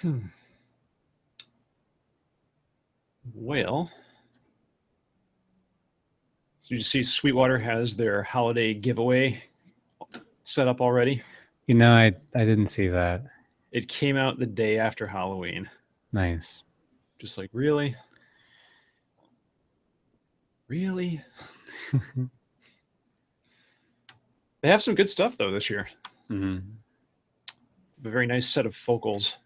Hmm. Well, so you see Sweetwater has their holiday giveaway set up already. I didn't see that. It came out the day after Halloween. Nice. Just like, really? Really? They have some good stuff, though, this year. Hmm. A very nice set of focals.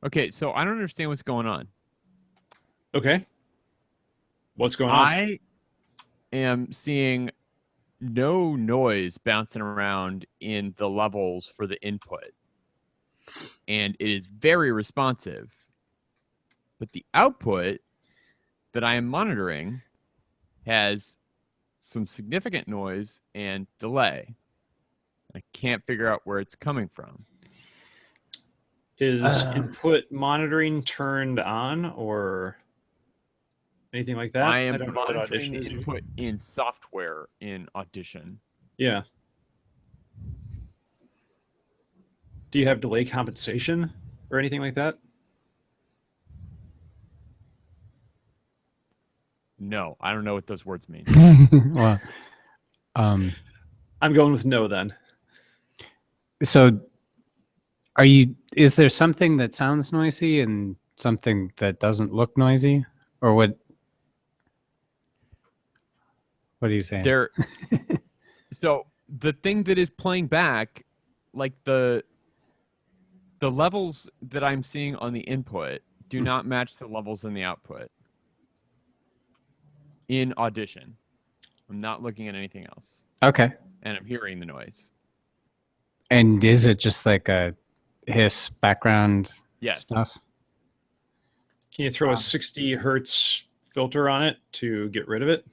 Okay, so I don't understand what's going on. Okay. What's going on? I am seeing no noise bouncing around in the levels for the input, and it is very responsive. But the output that I am monitoring has some significant noise and delay. I can't figure out where it's coming from. Is input monitoring turned on or anything like that? I I am don't know what monitoring Audition the is. input in software in Audition. Yeah. Do you have delay compensation or anything like that? No, I don't know what those words mean. Well, I'm going with no then. so is there something that sounds noisy and something that doesn't look noisy? Or what are you saying? There So the thing that is playing back, like the levels that I'm seeing on the input do not match the levels in the output in Audition. I'm not looking at anything else. Okay. And I'm hearing the noise. And is it just like a hiss background Yes. stuff? Can you throw a 60 hertz filter on it to get rid of it?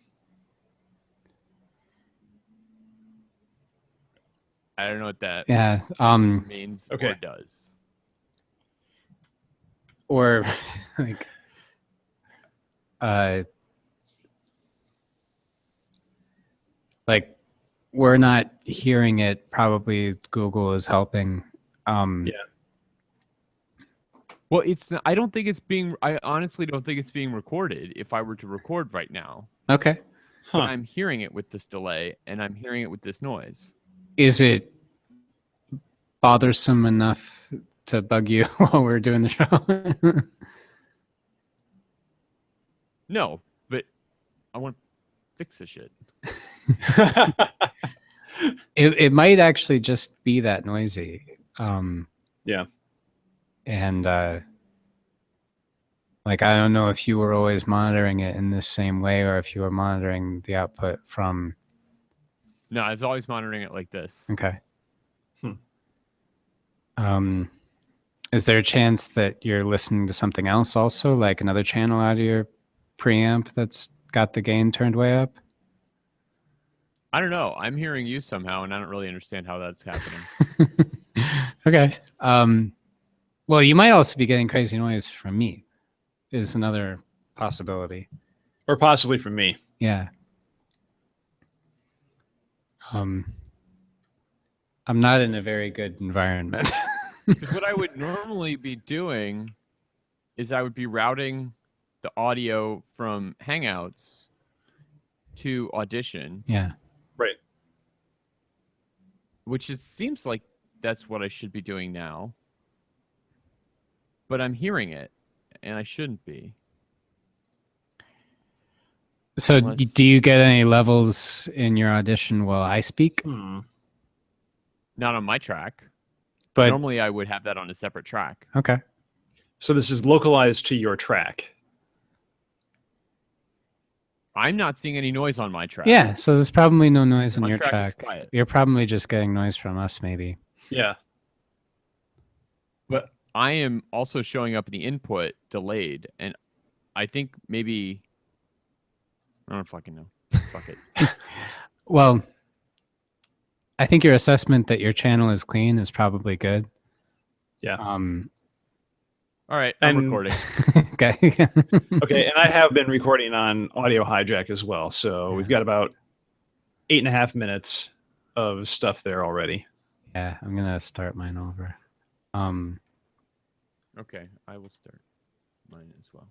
I don't know what that Yeah. means Okay. or does. Or like like we're not hearing it. Probably Google is helping. Yeah. Well, I don't think it's being. I honestly don't think it's being recorded. If I were to record right now, Okay. but Huh. I'm hearing it with this delay, and I'm hearing it with this noise. Is it bothersome enough to bug you while we're doing the show? No, but I want to fix this shit. It might actually just be that noisy. Yeah. And like I don't know if you were always monitoring it in this same way or if you were monitoring the output from. No, I was always monitoring it like this. Okay. Hmm. Is there a chance that you're listening to something else also, like another channel out of your preamp that's got the gain turned way up? I don't know. I'm hearing you somehow, and I don't really understand how that's happening. Okay. Well, you might also be getting crazy noise from me. Is another possibility. Or possibly from me. Yeah. I'm not in a very good environment. Because what I would normally be doing is I would be routing the audio from Hangouts to Audition. Yeah. Right. Which seems like that's what I should be doing now. But I'm hearing it, and I shouldn't be. So do you get any levels in your Audition while I speak? Not on my track. But normally I would have that on a separate track. Okay. So this is localized to your track. I'm not seeing any noise on my track. Yeah, so there's probably no noise on My your track is track. quiet. You're probably just getting noise from us, maybe. Yeah. But I am also showing up in the input delayed, and I think maybe I don't fucking know. Fuck it. Well, I think your assessment that your channel is clean is probably good. Yeah. All right, I'm recording. Okay. Okay, and I have been recording on Audio Hijack as well, so we've got about 8.5 minutes of stuff there already. Yeah, I'm gonna start mine over. Okay, I will start mine as well.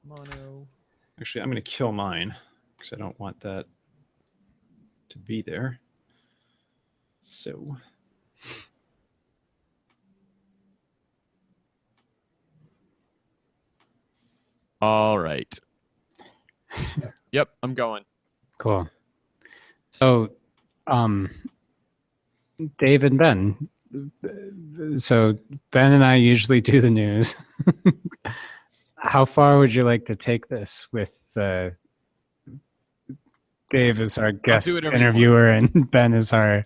Mono. Actually, I'm going to kill mine because I don't want that to be there. So All right. Yep, I'm going. Cool. So, Dave and Ben. So Ben and I usually do the news. How far would you like to take this with Dave as our guest whatever you want. interviewer and Ben is our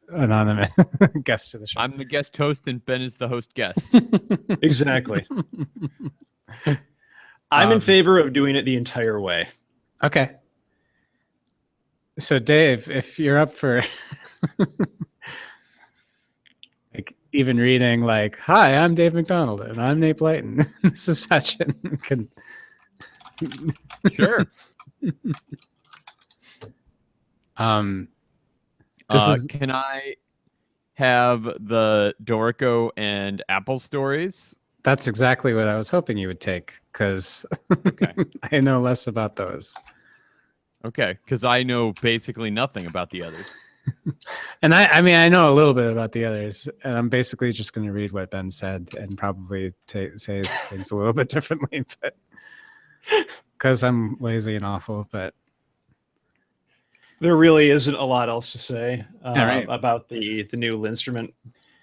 anonymous guest to the show? I'm the guest host and Ben is the host guest. exactly. I'm in Um, favor of doing it the entire way. Okay. So Dave, if you're up for like even reading like, "Hi, I'm Dave McDonald and I'm Nate Blyton. This is Patchen." Can... Sure. This is Can I have the Dorico and Apple stories? that's exactly what I was hoping you would take because Okay. I know less about those. Okay, because I know basically nothing about the others. And I mean, I know a little bit about the others, and I'm basically just going to read what Ben said and probably say things a little bit differently, but because I'm lazy and awful. But There really isn't a lot else to say right. about the new Linstrument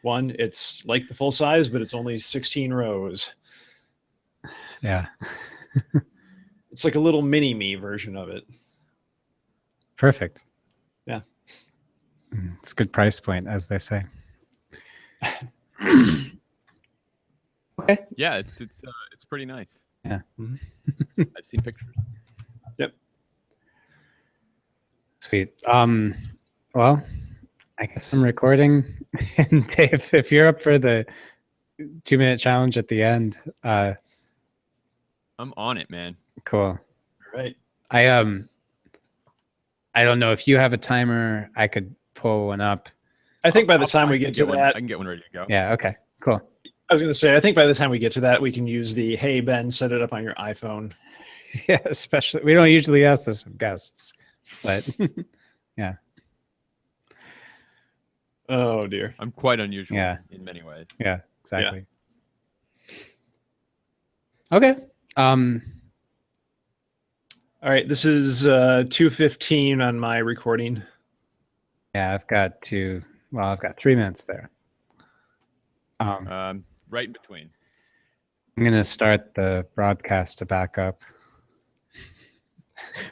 one. It's like the full size, but it's only 16 rows. yeah, It's like a little mini me version of it. perfect. Yeah. It's a good price point, as they say. Okay. Yeah, it's pretty nice. Yeah. I've seen pictures. Yep. Sweet. Well, I guess I'm recording. And Dave, if you're up for the 2-minute challenge at the end, I'm on it, man. cool. All right. I don't know if you have a timer. I could pull one up. I think by the time I we can get to one, that, I can get one ready to go. Yeah. Okay. Cool. I was going to say, I think by the time we get to that, we can use the "Hey Ben, set it up on your iPhone." Yeah. Especially, we don't usually ask this of guests, but yeah. Oh dear. I'm quite unusual Yeah. in many ways. Yeah. Exactly. Okay. All right. This is 2:15 on my recording. Yeah. I've got 3 minutes there. Right in between. I'm going to start the broadcast to back up.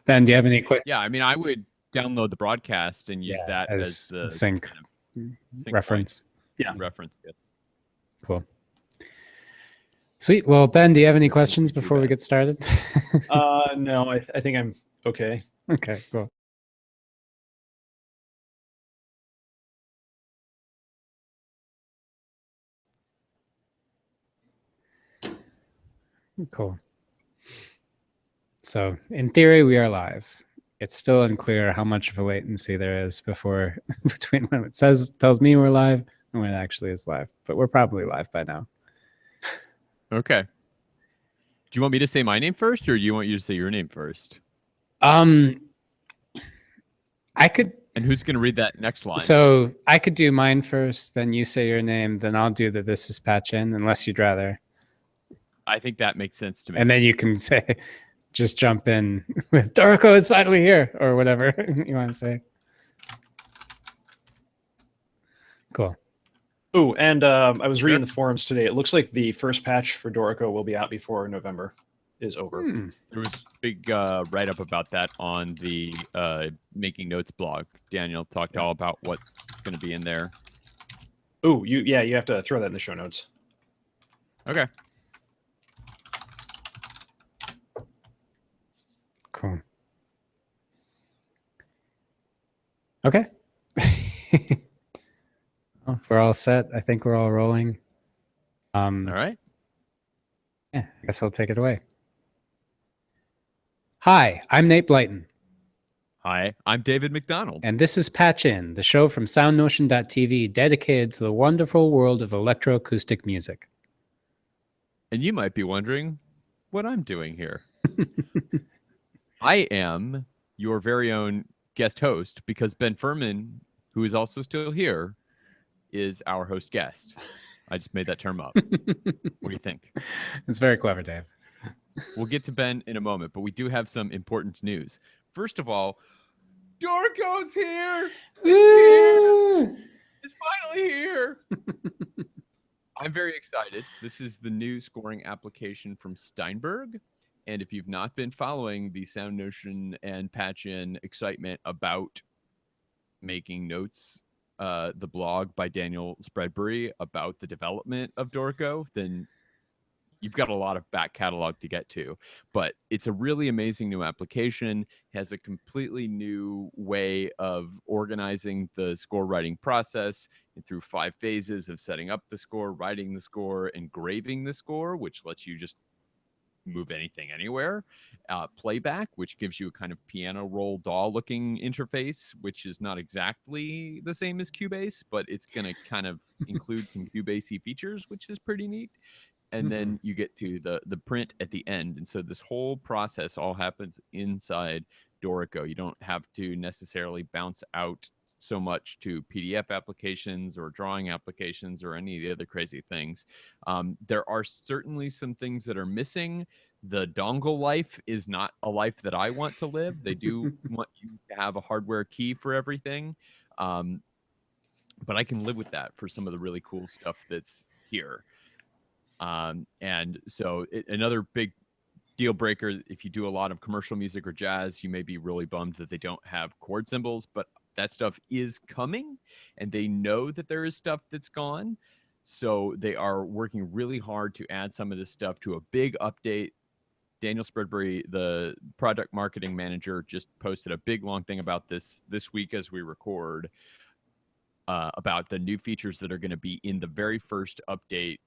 Ben, do you have any quick Yeah, I mean, I would download the broadcast and use that as the sync kind of sync reference? Yeah. point reference. Yes. Cool. Sweet. Well, Ben, do you have any Yes, we questions can do before we that. get started? No, I think I'm okay. Okay, cool. Cool. So, in theory, we are live. It's still unclear how much of a latency there is between when it tells me we're live and when it actually is live. But we're probably live by now. Okay. Do you want me to say my name first, or do you want you to say your name first? I could. And who's going to read that next line? So I could do mine first, then you say your name, then I'll do the "This is Patchen," unless you'd rather. I think that makes sense to me. And then you can say, just jump in with "Dorico is finally here" or whatever you want to say. Cool. Oh, and I was reading the forums today. It looks like the first patch for Dorico will be out before November is over. There was a big write-up about that on the Making Notes blog. Daniel talked all about what's going to be in there. Oh, you have to throw that in the show notes. Okay. Cool. Okay. Well, we're all set. I think we're all rolling. All right. Yeah, I guess I'll take it away. Hi, I'm Nate Blyton, Hi, I'm David McDonald. and this is Patch In, the show from SoundNotion.tv dedicated to the wonderful world of electroacoustic music. And you might be wondering what I'm doing here. I am your very own guest host because Ben Furman, who is also still here, is our host guest. I just made that term up. What do you think? It's very clever, Dave. We'll get to Ben in a moment, but we do have some important news. First of all, Dorco's here. It's finally here. I'm very excited. This is the new scoring application from Steinberg. And if you've not been following the SoundNotion and Patch In excitement about making notes, the blog by Daniel Spreadbury about the development of Dorco, then you've got a lot of back catalog to get to. But it's a really amazing new application, has a completely new way of organizing the score writing process through 5 phases of setting up the score, writing the score, engraving the score, which lets you just move anything anywhere, playback, which gives you a kind of piano roll DAW looking interface, which is not exactly the same as Cubase, but it's going to kind of include some Cubase features, which is pretty neat. And then you get to the print at the end. And so this whole process all happens inside Dorico. You don't have to necessarily bounce out so much to PDF applications or drawing applications or any of the other crazy things. There are certainly some things that are missing. The dongle life is not a life that I want to live. They do want you to have a hardware key for everything. But I can live with that for some of the really cool stuff that's here. And so another big deal breaker, if you do a lot of commercial music or jazz, you may be really bummed that they don't have chord symbols, but that stuff is coming and they know that there is stuff that's gone. So they are working really hard to add some of this stuff to a big update. Daniel Spreadbury, the product marketing manager, just posted a big long thing about this week as we record, about the new features that are going to be in the very first update,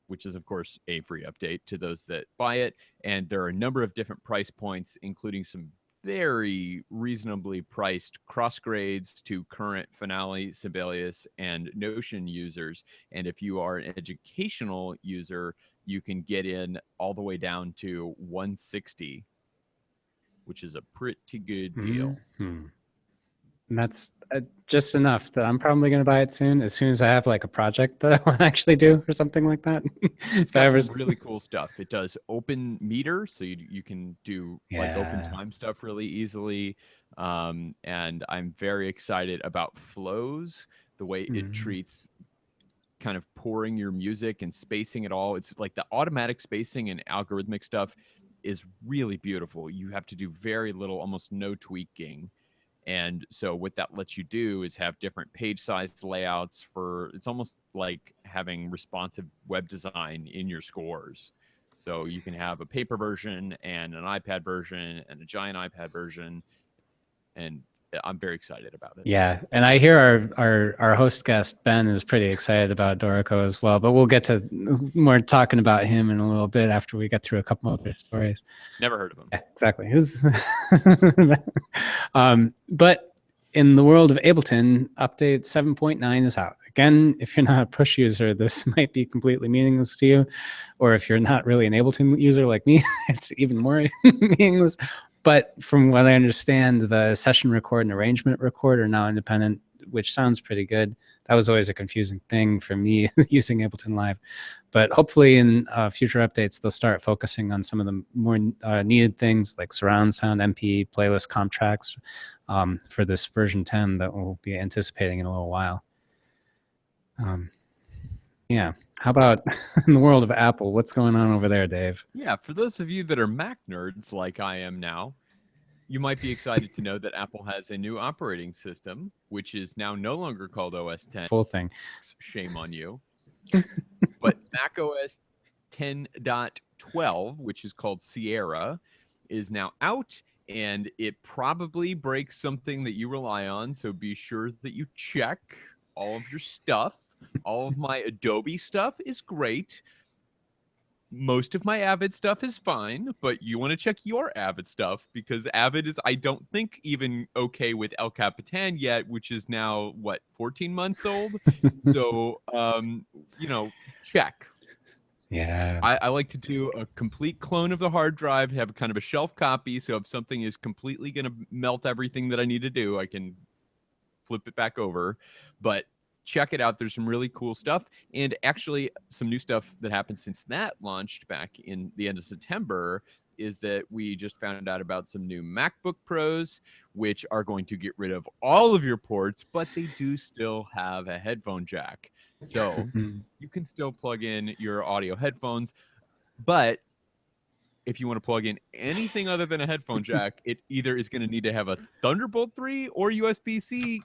which is, of course, a free update to those that buy it. And there are a number of different price points, including some very reasonably priced cross grades to current Finale, Sibelius, and Notion users. And if you are an educational user, you can get in all the way down to 160, which is a pretty good deal. Mm-hmm. And that's just enough that I'm probably going to buy it soon, as soon as I have like a project that I want to actually do or something like that. It's got some really cool stuff. It does open meter, so you can do like open time stuff really easily. And I'm very excited about flows, the way it treats kind of pouring your music and spacing it all. It's like the automatic spacing and algorithmic stuff is really beautiful. You have to do very little, almost no tweaking. And so what that lets you do is have different page size layouts for, it's almost like having responsive web design in your scores. So you can have a paper version and an iPad version and a giant iPad version. And I'm very excited about it. Yeah. And I hear our host guest, Ben, is pretty excited about Dorico as well, but we'll get to more talking about him in a little bit after we get through a couple other stories. Never heard of him. Yeah, exactly. But in the world of Ableton, update 7.9 is out. Again, if you're not a push user, this might be completely meaningless to you. Or if you're not really an Ableton user like me, it's even more meaningless. But from what I understand, the session record and arrangement record are now independent, which sounds pretty good. That was always a confusing thing for me using Ableton Live. But hopefully in future updates, they'll start focusing on some of the more needed things like surround sound, MP, playlist, comp tracks for this version 10 that we'll be anticipating in a little while. Yeah. How about in the world of Apple? What's going on over there, Dave? Yeah, for those of you that are Mac nerds like I am now, you might be excited to know that Apple has a new operating system, which is now no longer called OS X. Full thing. Shame on you. But Mac OS 10.12, which is called Sierra, is now out, and it probably breaks something that you rely on. So be sure that you check all of your stuff. All of my Adobe stuff is great. most of my Avid stuff is fine, but you want to check your Avid stuff because Avid is, I don't think, even okay with El Capitan yet, which is now what, 14 months old. So, check. Yeah. I like to do a complete clone of the hard drive, have kind of a shelf copy. So if something is completely going to melt everything that I need to do, I can flip it back over. But check it out. There's some really cool stuff. And actually, some new stuff that happened since that launched back in the end of September is that we just found out about some new MacBook Pros, which are going to get rid of all of your ports, but they do still have a headphone jack. So you can still plug in your audio headphones, but if you want to plug in anything other than a headphone jack, it either is going to need to have a Thunderbolt 3 or USB-C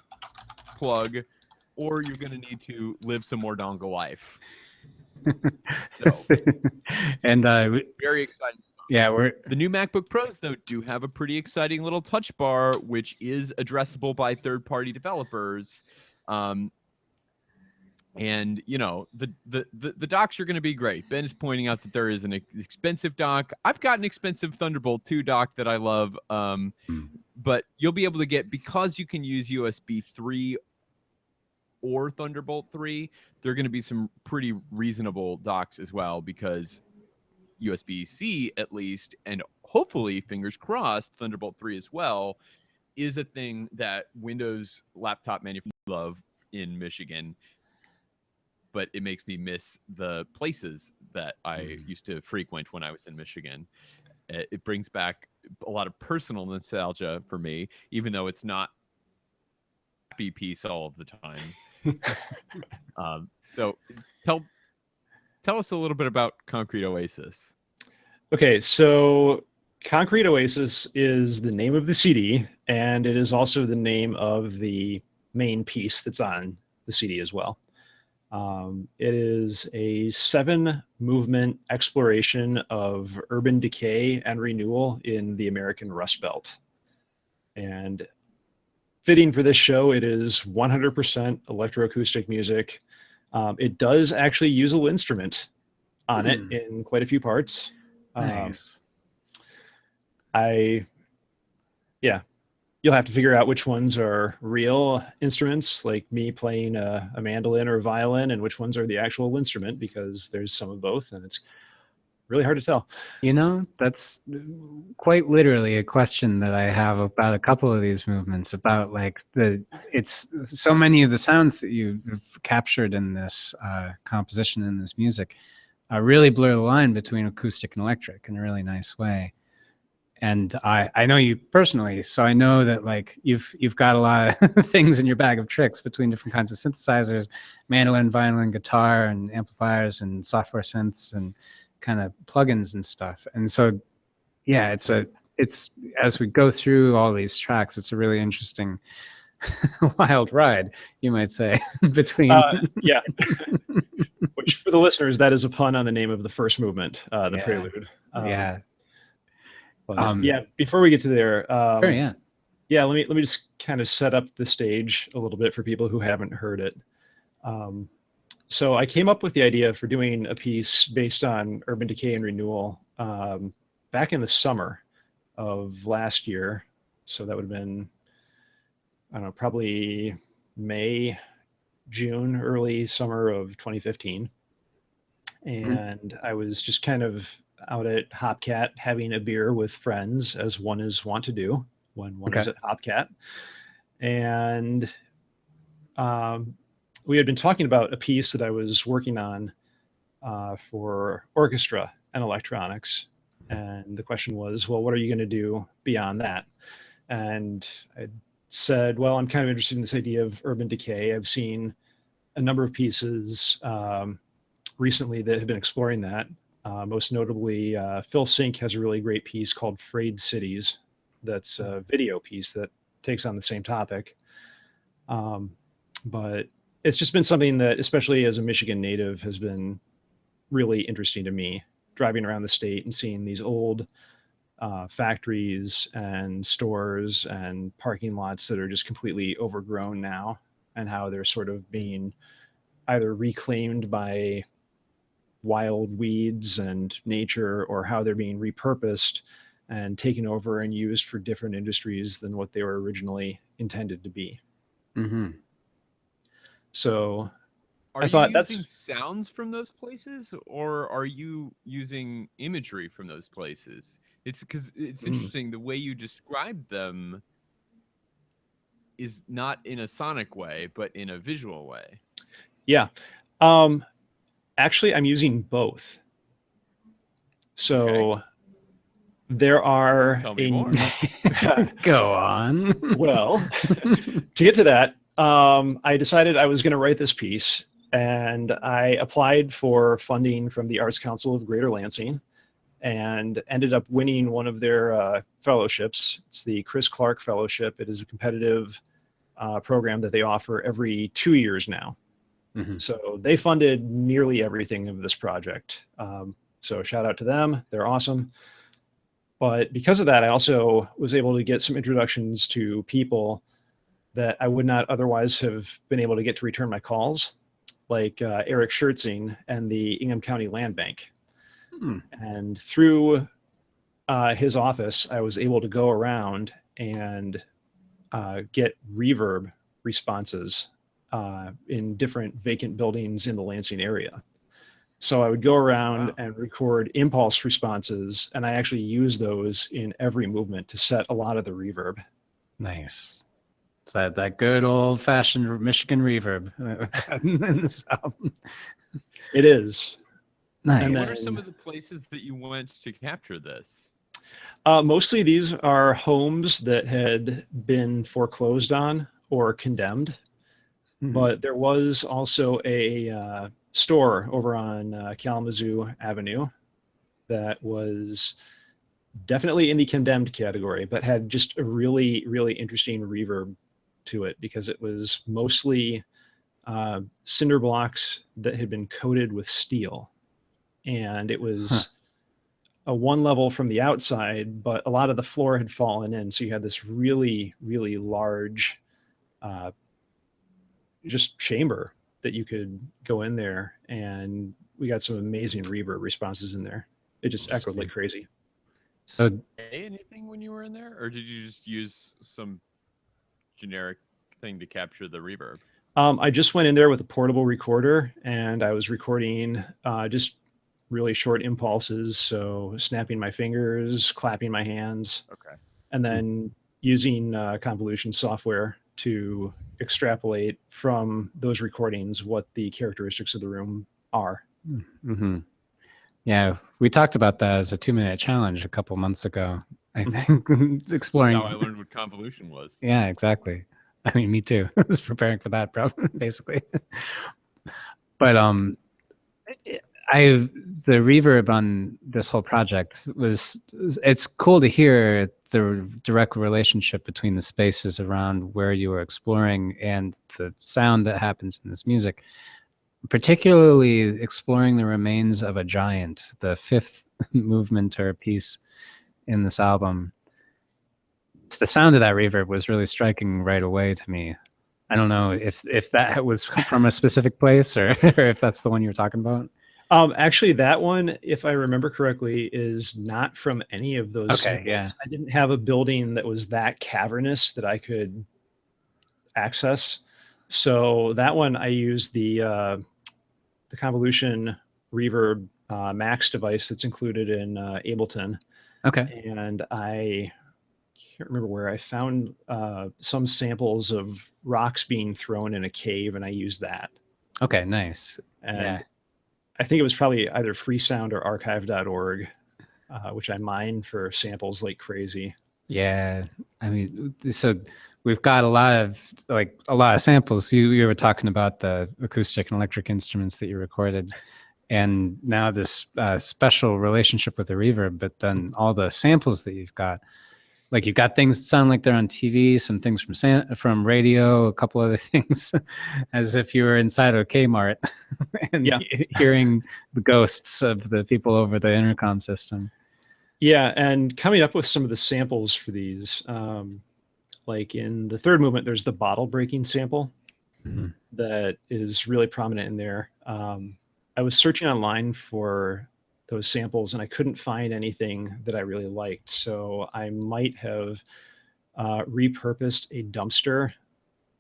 plug, or you're going to need to live some more dongle life. So, and very exciting. yeah, The new MacBook Pros, though, do have a pretty exciting little touch bar, which is addressable by third-party developers. And the docks are going to be great. Ben is pointing out that there is an expensive dock. I've got an expensive Thunderbolt 2 dock that I love, but you'll be able to get, because you can use USB 3 or Thunderbolt 3, there are going to be some pretty reasonable docks as well, because USB-C at least, and hopefully, fingers crossed, Thunderbolt 3 as well, is a thing that Windows laptop manufacturers love in Michigan. But it makes me miss the places that I used to frequent when I was in Michigan. It brings back a lot of personal nostalgia for me, even though it's not happy piece all of the time. So tell us a little bit about Concrete Oasis. Okay, so Concrete Oasis is the name of the CD, and it is also the name of the main piece that's on the CD as well. It is a 7-movement exploration of urban decay and renewal in the American Rust Belt. And fitting for this show, it is 100% electroacoustic music. It does actually use a little instrument on it in quite a few parts. Nice. You'll have to figure out which ones are real instruments, like me playing a mandolin or a violin, and which ones are the actual instrument, because there's some of both, and it's really hard to tell. That's quite literally a question that I have about a couple of these movements, about it's so many of the sounds that you've captured in this composition, in this music, really blur the line between acoustic and electric in a really nice way. And I know you personally, so I know that you've got a lot of things in your bag of tricks between different kinds of synthesizers, mandolin, violin, guitar, and amplifiers, and software synths, and kind of plugins and stuff. And so, yeah, it's as we go through all these tracks, it's a really interesting, wild ride, you might say, between. Yeah. Which, for the listeners, that is a pun on the name of the first movement, the prelude. Yeah. Before we get to there, Sure, yeah. Let me just kind of set up the stage a little bit for people who haven't heard it. So I came up with the idea for doing a piece based on urban decay and renewal back in the summer of last year. So that would have been, I don't know, probably May, June, early summer of 2015. And I was just kind of out at Hopcat having a beer with friends, as one is wont to do when one is at Hopcat. And we had been talking about a piece that I was working on for orchestra and electronics. And the question was, well, what are you going to do beyond that? And I said, well, I'm kind of interested in this idea of urban decay. I've seen a number of pieces recently that have been exploring that. Most notably, Phil Sink has a really great piece called Frayed Cities. That's a video piece that takes on the same topic. But it's just been something that, especially as a Michigan native, has been really interesting to me, driving around the state and seeing these old factories and stores and parking lots that are just completely overgrown now, and how they're sort of being either reclaimed by wild weeds and nature, or how they're being repurposed and taken over and used for different industries than what they were originally intended to be. Mm-hmm. So Are I you thought using that's sounds from those places, or are you using imagery from those places? It's because it's interesting the way you describe them is not in a sonic way, but in a visual way. yeah. Actually, I'm using both. So there are Tell me more. Go on. well, to get to that, I decided I was going to write this piece, and I applied for funding from the Arts Council of Greater Lansing and ended up winning one of their fellowships. It's the Chris Clark Fellowship. It is a competitive program that they offer every 2 years now. Mhm. So they funded nearly everything of this project. So shout out to them. They're awesome. But because of that, I also was able to get some introductions to people that I would not otherwise have been able to get to return my calls, like Eric Schertzing and the Ingham County Land Bank. Hmm. And through his office, I was able to go around and get reverb responses in different vacant buildings in the Lansing area. So I would go around and record impulse responses, and I actually use those in every movement to set a lot of the reverb. Nice. It's that good old fashioned Michigan reverb in this album. It is. Nice. And What then- are some of the places that you went to capture this? Mostly these are homes that had been foreclosed on or condemned, Mhm. but there was also a store over on Kalamazoo Avenue that was definitely in the condemned category, but had just a really, really interesting reverb to it because it was mostly cinder blocks that had been coated with steel. And it was a one level from the outside, but a lot of the floor had fallen in. So you had this really, really large just chamber that you could go in there, and we got some amazing reverb responses in there. It just echoed like crazy. So Say anything when you were in there, or did you just use some generic thing to capture the reverb? I just went in there with a portable recorder, and I was recording just really short impulses. So snapping my fingers, clapping my hands, Okay. and then using convolution software to extrapolate from those recordings what the characteristics of the room are. mhm. Yeah, we talked about that as a 2-minute challenge a couple months ago. I think exploring. That's how I learned what convolution was. Yeah, exactly. I mean, me too. I was preparing for that, basically. But the reverb on this whole project it's cool to hear the direct relationship between the spaces around where you were exploring and the sound that happens in this music, particularly exploring the remains of a giant, the fifth movement or piece in this album. The sound of that reverb was really striking right away to me. I don't know if that was from a specific place or if that's the one you were talking about. Actually, that one, if I remember correctly, is not from any of those. Okay, yeah. I didn't have a building that was that cavernous that I could access. So that one, I used the convolution reverb max device that's included in Ableton. Okay. And I can't remember where I found some samples of rocks being thrown in a cave, and I used that. Okay, nice. And Yeah. I think it was probably either freesound or archive.org, which I mine for samples like crazy. Yeah. I mean, so we've got a lot of samples. You were talking about the acoustic and electric instruments that you recorded, and now this special relationship with the reverb, but then all the samples that you've got. Like you've got things that sound like they're on TV, some things from radio, a couple other things, as if you were inside a Kmart and hearing the ghosts of the people over the intercom system. Yeah, and coming up with some of the samples for these, like in the third movement, there's the bottle breaking sample that is really prominent in there. I was searching online for those samples and I couldn't find anything that I really liked. So I might have repurposed a dumpster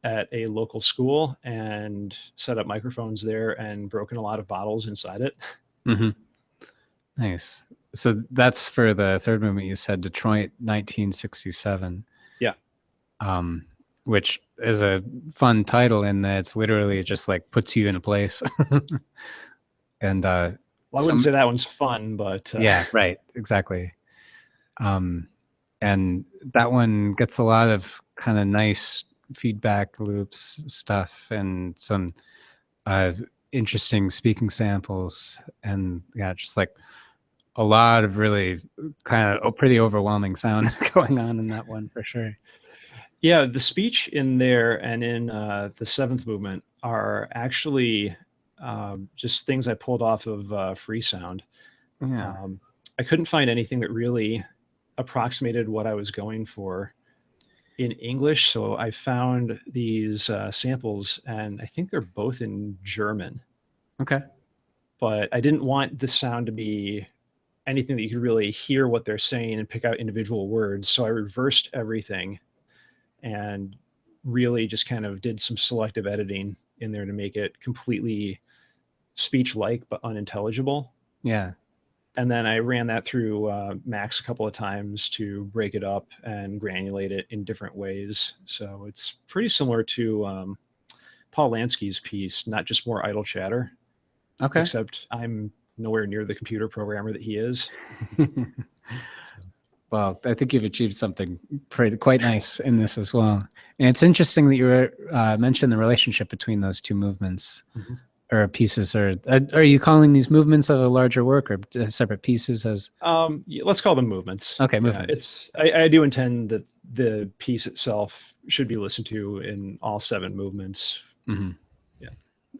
at a local school and set up microphones there and broken a lot of bottles inside it. Mm-hmm. Nice. So that's for the third movement. You said Detroit, 1967. Yeah. Which is a fun title in that it's literally just like puts you in a place. And well, I wouldn't say that one's fun, but yeah, right, exactly. And that one gets a lot of kind of nice feedback loops stuff and some interesting speaking samples, and yeah, just like a lot of really kind of pretty overwhelming sound going on in that one for sure. Yeah, the speech in there and in the seventh movement are actually just things I pulled off of Freesound. Yeah. I couldn't find anything that really approximated what I was going for in English, so I found these samples, and I think they're both in German. Okay. But I didn't want the sound to be anything that you could really hear what they're saying and pick out individual words, so I reversed everything and really just kind of did some selective editing in there to make it completely speech-like but unintelligible. Yeah. And then I ran that through Max a couple of times to break it up and granulate it in different ways. So it's pretty similar to Paul Lansky's piece, not just more idle chatter. Okay. Except I'm nowhere near the computer programmer that he is. Well, I think you've achieved something quite nice in this as well. And it's interesting that you mentioned the relationship between those two movements. Mm-hmm. Or pieces, or are you calling these movements of a larger work or separate pieces as? Let's call them movements. Okay, movements. I do intend that the piece itself should be listened to in all 7 movements. Mm-hmm. Yeah,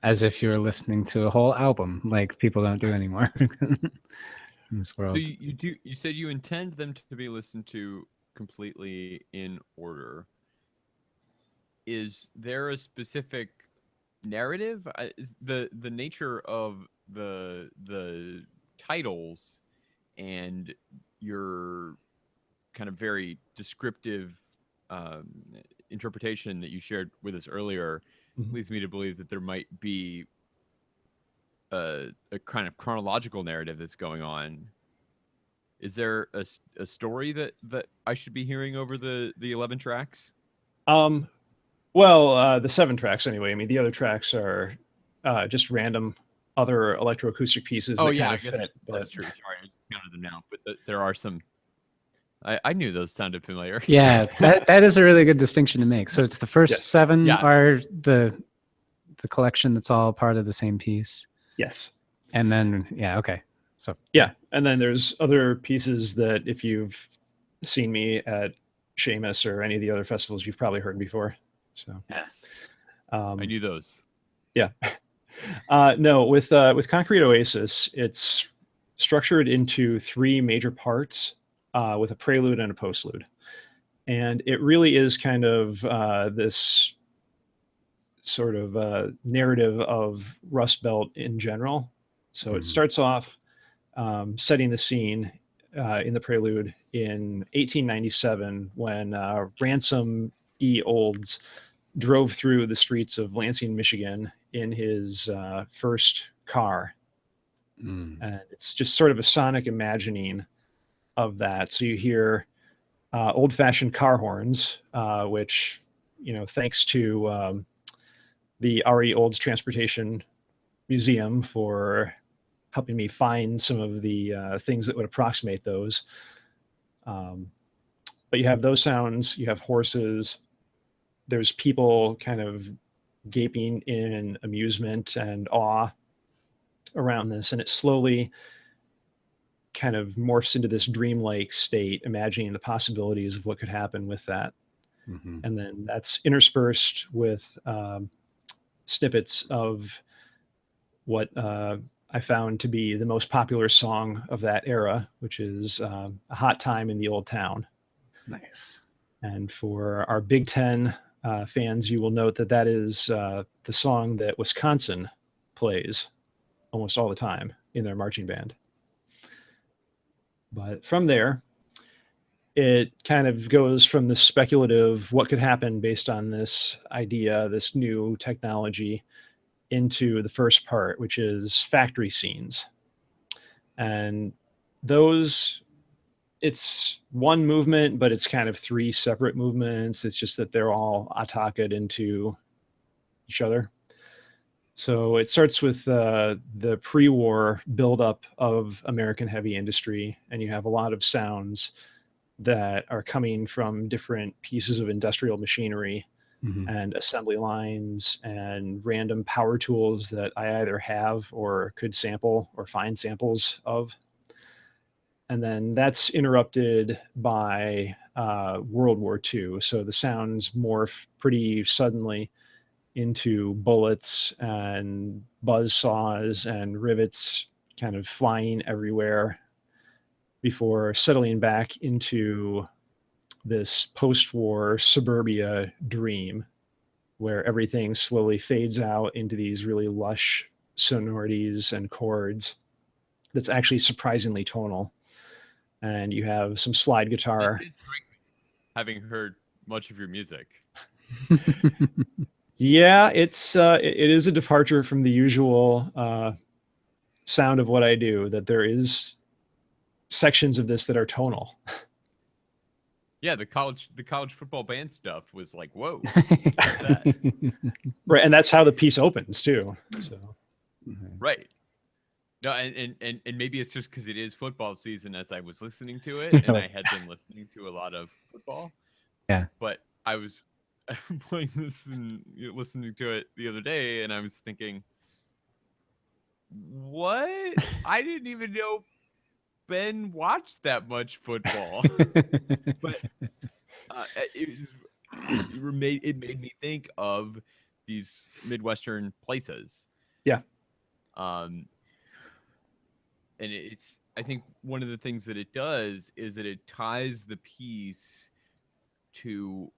as if you're listening to a whole album, like people don't do anymore in this world. So you said you intend them to be listened to completely in order. Is there a specific narrative? The nature of the titles and your kind of very descriptive interpretation that you shared with us earlier leads me to believe that there might be a kind of chronological narrative that's going on. Is there a story that I should be hearing over the 11 tracks? Well, the 7 tracks anyway. I mean, the other tracks are just random other electroacoustic pieces. Oh, that yeah, kind I of guess fit, that's true. Sorry, I just counted them now, but there are some. I knew those sounded familiar. Yeah, that is a really good distinction to make. So it's the first 7 are the collection that's all part of the same piece. Yes. And then okay. So yeah, and then there's other pieces that if you've seen me at Seamus or any of the other festivals, you've probably heard before. So yes, I knew those. Yeah. No, with Concrete Oasis, it's structured into 3 major parts with a prelude and a postlude. And it really is kind of this sort of narrative of Rust Belt in general. So it starts off setting the scene in the prelude in 1897 when Ransom E. Olds drove through the streets of Lansing, Michigan in his first car. And it's just sort of a sonic imagining of that. So you hear old-fashioned car horns, which, thanks to the R.E. Olds Transportation Museum for helping me find some of the things that would approximate those. But you have those sounds, you have horses, there's people kind of gaping in amusement and awe around this, and it slowly kind of morphs into this dreamlike state, imagining the possibilities of what could happen with that. And then that's interspersed with snippets of what I found to be the most popular song of that era, which is A Hot Time in the Old Town. Nice. And for our Big Ten fans, you will note that is the song that Wisconsin plays almost all the time in their marching band. But from there, it kind of goes from the speculative, what could happen based on this idea, this new technology, into the first part, which is factory scenes. And those, it's one movement, but it's kind of three separate movements. It's just that they're all attaked into each other. So it starts with the pre-war buildup of American heavy industry, and you have a lot of sounds that are coming from different pieces of industrial machinery and assembly lines and random power tools that I either have or could sample or find samples of. And then that's interrupted by World War II. So the sounds morph pretty suddenly into bullets and buzz saws and rivets kind of flying everywhere before settling back into this post-war suburbia dream where everything slowly fades out into these really lush sonorities and chords that's actually surprisingly tonal. And you have some slide guitar. Having heard much of your music. Yeah, it is a departure from the usual sound of what I do, that there is sections of this that are tonal. Yeah, the college football band stuff was like, whoa. Right, and that's how the piece opens too. So right. No, and maybe it's just because it is football season as I was listening to it, and I had been listening to a lot of football. Yeah. But I was playing this and listening to it the other day, and I was thinking, what? I didn't even know Ben watched that much football. But it made me think of these Midwestern places. Yeah. And it's, I think one of the things that it does is that it ties the piece to,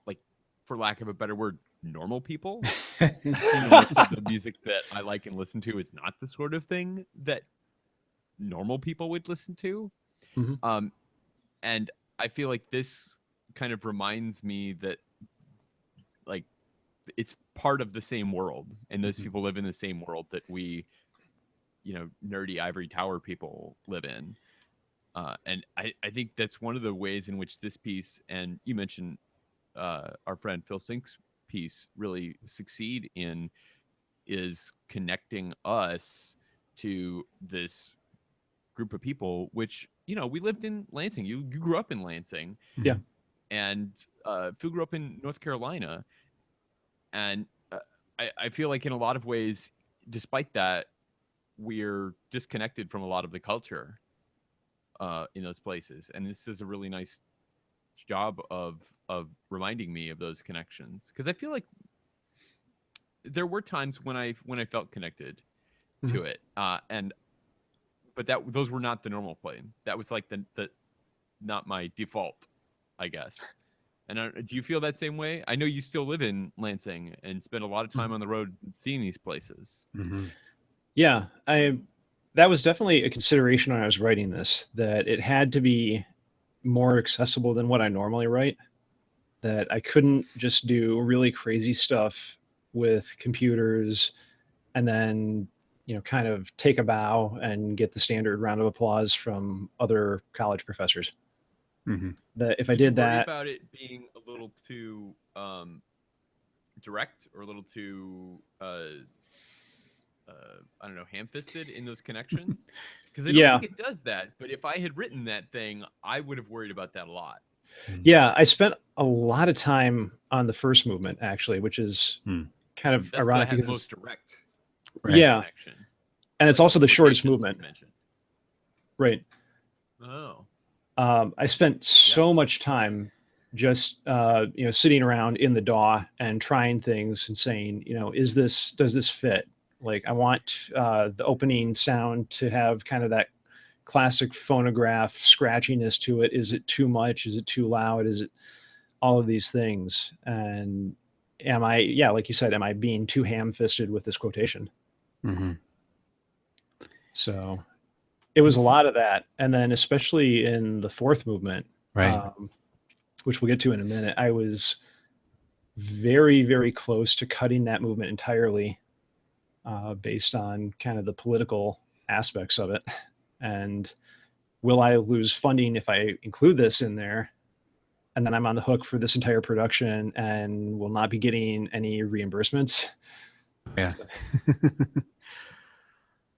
like, for lack of a better word, normal people. Most of the music that I like and listen to is not the sort of thing that normal people would listen to. And I feel like this kind of reminds me that, like, it's part of the same world, and those people live in the same world that we, nerdy ivory tower people live in. And I think that's one of the ways in which this piece, and you mentioned our friend Phil Sink's piece, really succeed in, is connecting us to this group of people, which, we lived in Lansing. You grew up in Lansing. Yeah. And Phil grew up in North Carolina. And I feel like in a lot of ways, despite that, we're disconnected from a lot of the culture in those places. And this is a really nice job of reminding me of those connections. Because I feel like there were times when I felt connected to it. But those were not the normal play. That was like the not my default, I guess. And do you feel that same way? I know you still live in Lansing and spend a lot of time on the road seeing these places. Yeah, that was definitely a consideration when I was writing this, that it had to be more accessible than what I normally write, that I couldn't just do really crazy stuff with computers and then, kind of take a bow and get the standard round of applause from other college professors. That if I did that, about it being a little too direct or a little too I don't know, ham-fisted in those connections? Because I don't think it does that. But if I had written that thing, I would have worried about that a lot. Yeah, I spent a lot of time on the first movement, actually, which is kind of That's ironic because most direct. Yeah, connection. And it's also the shortest movement. Right. Oh. I spent so much time just sitting around in the DAW and trying things and saying, does this fit? Like, I want the opening sound to have kind of that classic phonograph scratchiness to it. Is it too much? Is it too loud? Is it all of these things? And am I, like you said, am I being too ham-fisted with this quotation? So it was a That's- lot of that. And then especially in the fourth movement, Right. which we'll get to in a minute, I was very, very close to cutting that movement entirely based on kind of the political aspects of it. And will I lose funding if I include this in there? And then I'm on the hook for this entire production and will not be getting any reimbursements. Yeah.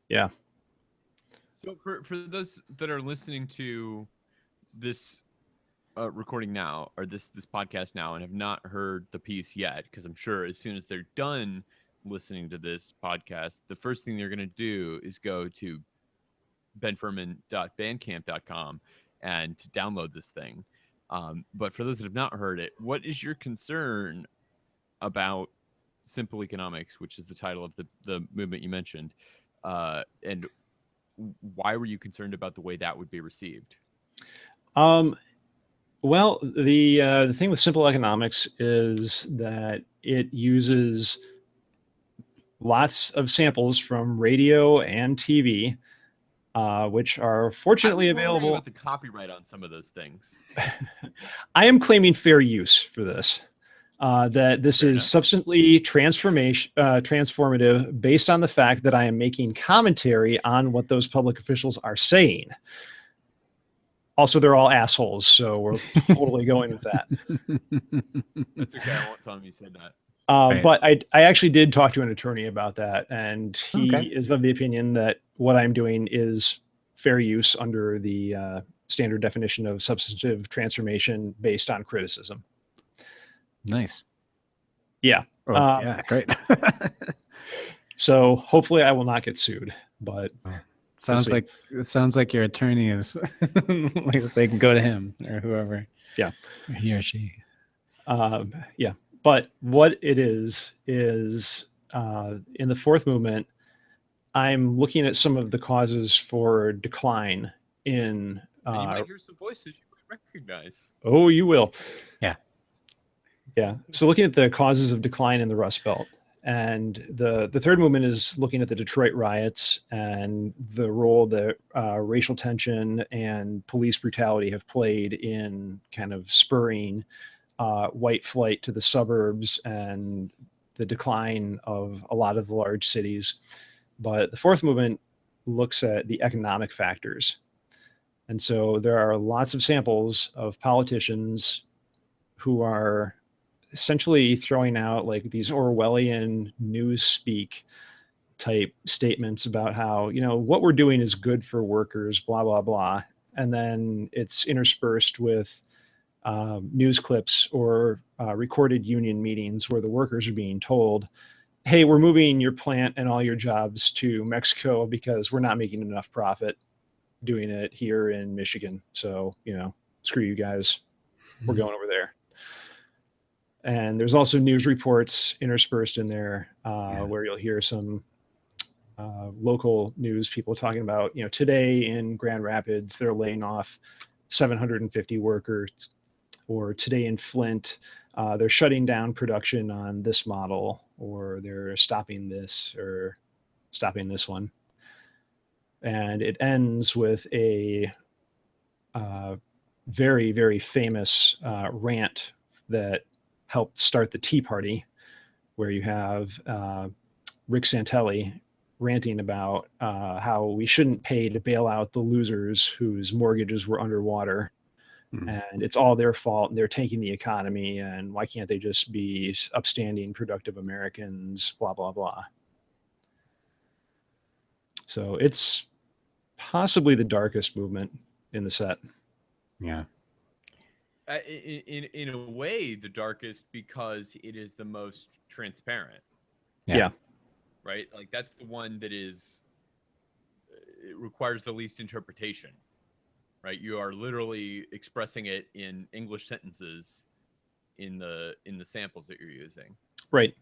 Yeah. So for those that are listening to this recording now, or this podcast now, and have not heard the piece yet, because I'm sure as soon as they're done listening to this podcast, the first thing they're going to do is go to benfurman.bandcamp.com and to download this thing. But for those that have not heard it, what is your concern about Simple Economics, which is the title of the movement you mentioned, and why were you concerned about the way that would be received? Well, the thing with Simple Economics is that it uses lots of samples from radio and TV, which are fortunately I was wondering available. about the copyright on some of those things. I am claiming fair use for this. That this Fair is enough. substantially transformative based on the fact that I am making commentary on what those public officials are saying. Also, they're all assholes, so we're totally going with that. That's okay. I won't tell him you said that. Right. But I actually did talk to an attorney about that, and he Okay. is of the opinion that what I'm doing is fair use under the standard definition of substantive transformation based on criticism. Nice. Yeah. Oh, yeah, great. So hopefully I will not get sued, but Sounds see. like it sounds like your attorney is like they can go to him or whoever. Yeah. Or he or she. yeah. But what it is in the fourth movement, I'm looking at some of the causes for decline in. And you might hear some voices you might recognize. Oh, you will. Yeah. Yeah. So looking at the causes of decline in the Rust Belt. And the third movement is looking at the Detroit riots and the role that racial tension and police brutality have played in kind of spurring white flight to the suburbs and the decline of a lot of the large cities. But the fourth movement looks at the economic factors. And so there are lots of samples of politicians who are essentially throwing out like these Orwellian newspeak type statements about how, you know, what we're doing is good for workers, blah, blah, blah. And then it's interspersed with news clips or recorded union meetings where the workers are being told, hey, we're moving your plant and all your jobs to Mexico because we're not making enough profit doing it here in Michigan. So, you know, screw you guys. We're going over there. And there's also news reports interspersed in there where you'll hear some local news people talking about, you know, today in Grand Rapids, they're laying off 750 workers, or today in Flint, they're shutting down production on this model, or they're stopping this or stopping this one. And it ends with a very, very famous rant that helped start the Tea Party, where you have Rick Santelli ranting about how we shouldn't pay to bail out the losers whose mortgages were underwater. And it's all their fault, and they're tanking the economy, and why can't they just be upstanding, productive Americans, blah, blah, blah. So it's possibly the darkest movement in the set. Yeah. In a way, the darkest, because it is the most transparent. Yeah. Right? Like that's the one that is, it requires the least interpretation. Right? You are literally expressing it in English sentences in the samples that you're using. Right.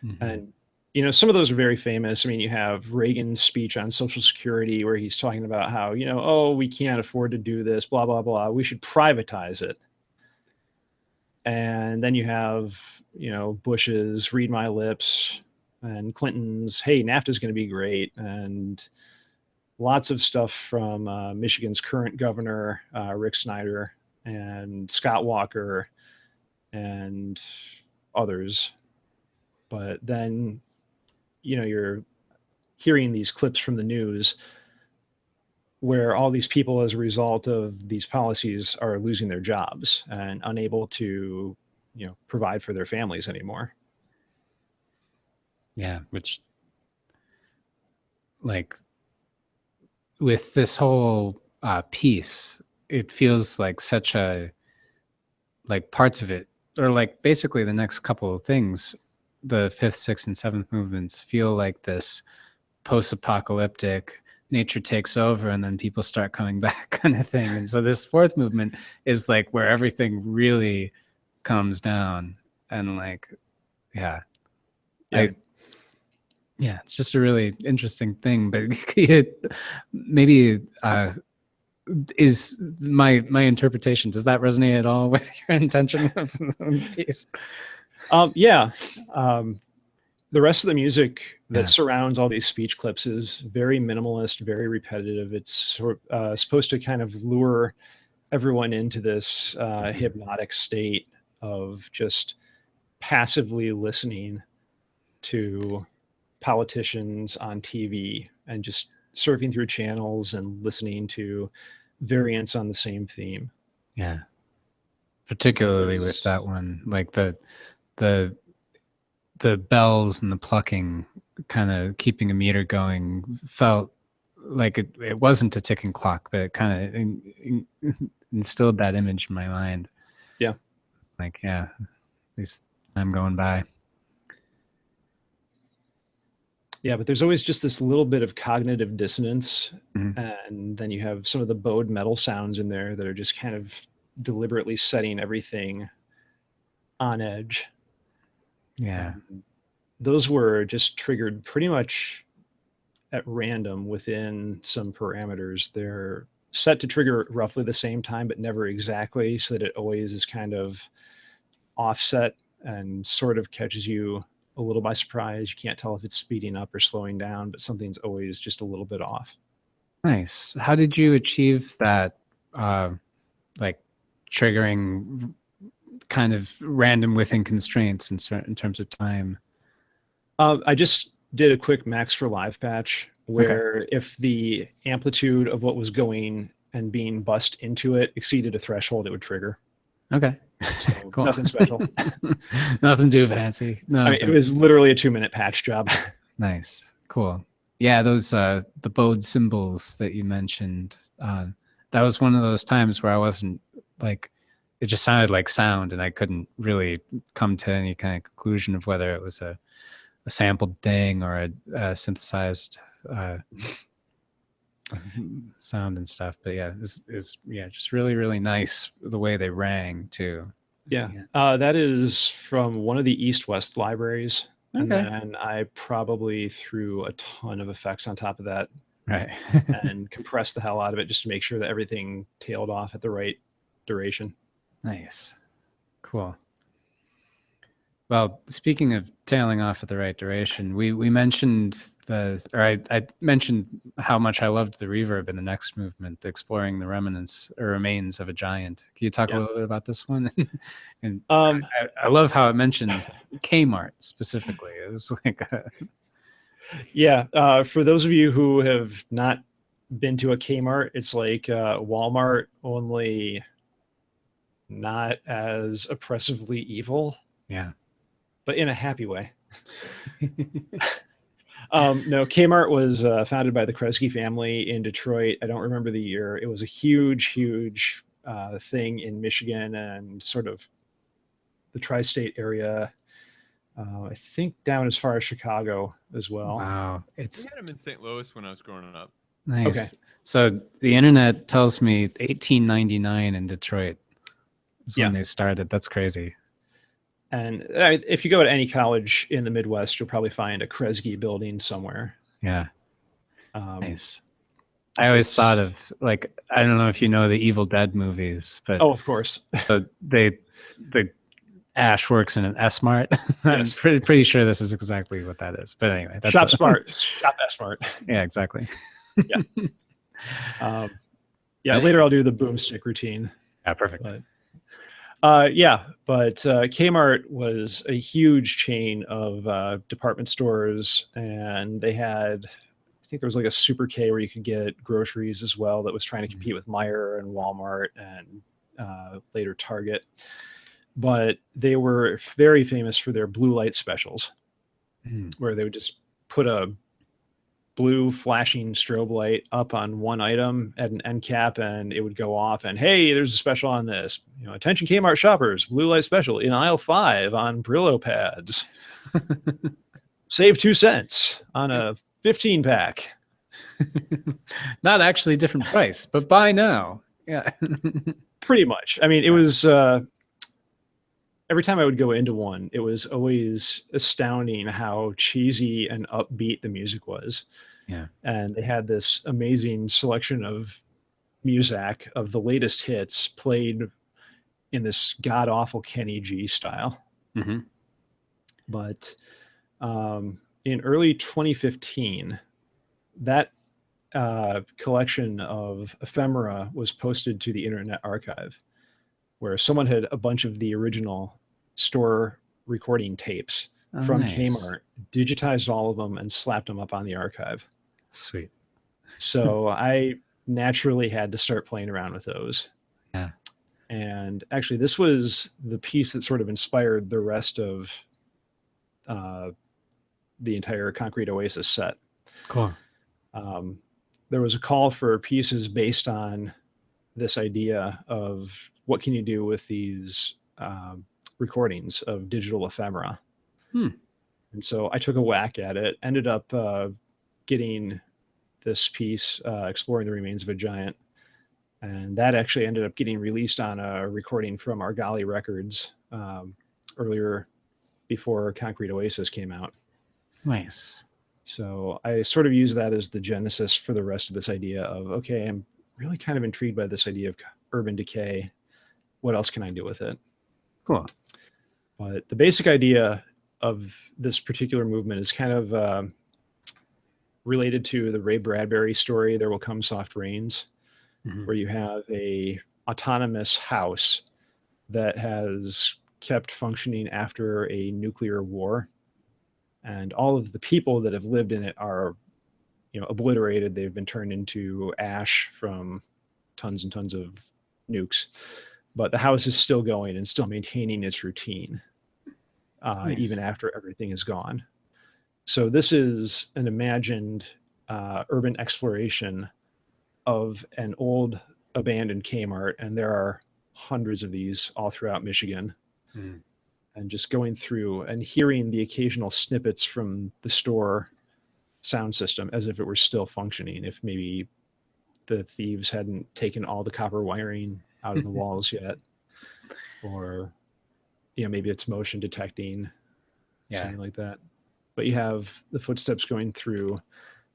Mm-hmm. And you know, some of those are very famous. I mean, you have Reagan's speech on Social Security where he's talking about how, you know, oh, we can't afford to do this, blah, blah, blah. We should privatize it. And then you have, you know, Bush's read my lips and Clinton's, hey, NAFTA is going to be great. And lots of stuff from Michigan's current governor, Rick Snyder, and Scott Walker, and others. But then, you're hearing these clips from the news where all these people, as a result of these policies, are losing their jobs and unable to, provide for their families anymore. Yeah, which, like, with this whole piece, it feels like such a, like, parts of it, or like basically the next couple of things, the fifth, sixth, and seventh movements feel like this post-apocalyptic nature takes over and then people start coming back kind of thing. And so this fourth movement is like where everything really comes down, and like, yeah. It's just a really interesting thing. But maybe is my interpretation, does that resonate at all with your intention of the piece? Yeah. The rest of the music that Yeah. surrounds all these speech clips is very minimalist, very repetitive. It's supposed to kind of lure everyone into this hypnotic state of just passively listening to politicians on TV and just surfing through channels and listening to variants on the same theme. Yeah. Particularly with There's- that one, like the bells and the plucking, kind of keeping a meter going, felt like it wasn't a ticking clock, but it kind of instilled that image in my mind. Yeah. Like, yeah, at least I'm going by. Yeah, but there's always just this little bit of cognitive dissonance. Mhm. And then you have some of the bowed metal sounds in there that are just kind of deliberately setting everything on edge. Yeah. Those were just triggered pretty much at random within some parameters. They're set to trigger at roughly the same time, but never exactly, so that it always is kind of offset and sort of catches you a little by surprise. You can't tell if it's speeding up or slowing down, but something's always just a little bit off. Nice. How did you achieve that, like, triggering kind of random within constraints in terms of time? I just did a quick Max for Live patch where if the amplitude of what was going and being bussed into it exceeded a threshold, it would trigger. Okay. So Cool. nothing special. Nothing too fancy. No, I mean, it but was literally a 2-minute patch job. nice. Cool. Yeah, those the bowed cymbals that you mentioned, that was one of those times where I wasn't, like, it just sounded like sound and I couldn't really come to any kind of conclusion of whether it was a sampled thing or a synthesized sound and stuff. But yeah, this is just really, really nice the way they rang too. Yeah. That is from one of the East-West libraries. And Okay. then I probably threw a ton of effects on top of that Right. and compressed the hell out of it just to make sure that everything tailed off at the right duration. Nice. Cool. Well, speaking of tailing off at the right duration, we mentioned I mentioned how much I loved the reverb in the next movement, exploring the remains of a giant. Can you talk a little bit about this one? And I love how it mentions Kmart specifically. It was like, Yeah. For those of you who have not been to a Kmart, it's like Walmart, only not as oppressively evil, yeah. but in a happy way. No, Kmart was founded by the Kresge family in Detroit. I don't remember the year. It was a huge, huge thing in Michigan and sort of the tri-state area. I think down as far as Chicago as well. Wow. We It's had them in St. Louis when I was growing up. nice. So the internet tells me 1899 in Detroit is when Yeah. they started. That's crazy. And if you go to any college in the Midwest, you'll probably find a Kresge building somewhere. Yeah. Um, Nice. I always it's- thought of, like, I don't know if you know the Evil Dead movies, but Oh, of course. so the Ash works in an S-Mart. I'm Yes. pretty sure this is exactly what that is. But anyway, that's Shop smart. Shop S smart. Yeah, exactly. Yeah, later I'll do the boomstick routine. Yeah, perfect. But Kmart was a huge chain of department stores, and they had, I think there was like a Super K where you could get groceries as well that was trying to compete with Meijer and Walmart and later Target. But they were very famous for their blue light specials, where they would just put a blue flashing strobe light up on one item at an end cap, and it would go off, and hey, there's a special on this. Attention Kmart shoppers, blue light special in aisle 5 on Brillo pads. Save 2 cents on a 15 pack. Not actually different price, but buy now. Yeah. Pretty much. I mean, it was every time I would go into one, it was always astounding how cheesy and upbeat the music was. Yeah. And they had this amazing selection of music of the latest hits played in this god awful Kenny G style. Mm-hmm. But in early 2015, that collection of ephemera was posted to the Internet Archive, where someone had a bunch of the original store recording tapes from Kmart, digitized all of them, and slapped them up on the archive. Sweet. So I naturally had to start playing around with those. Yeah. And actually, this was the piece that sort of inspired the rest of the entire Concrete Oasis set. Cool. There was a call for pieces based on this idea of what can you do with these recordings of digital ephemera. And so I took a whack at it, ended up getting this piece, Exploring the Remains of a Giant. And that actually ended up getting released on a recording from Argali Records earlier, before Concrete Oasis came out. Nice. So I sort of use that as the genesis for the rest of this idea of, okay, I'm really kind of intrigued by this idea of urban decay. What else can I do with it? Cool. But the basic idea of this particular movement is kind of related to the Ray Bradbury story, There Will Come Soft Rains, where you have a autonomous house that has kept functioning after a nuclear war. And all of the people that have lived in it are, obliterated. They've been turned into ash from tons and tons of nukes. But the house is still going and still maintaining its routine, Nice. even after everything is gone. So this is an imagined urban exploration of an old abandoned Kmart, and there are hundreds of these all throughout Michigan. And just going through and hearing the occasional snippets from the store sound system as if it were still functioning, if maybe the thieves hadn't taken all the copper wiring out of the walls yet, or maybe it's motion detecting, something like that. But you have the footsteps going through.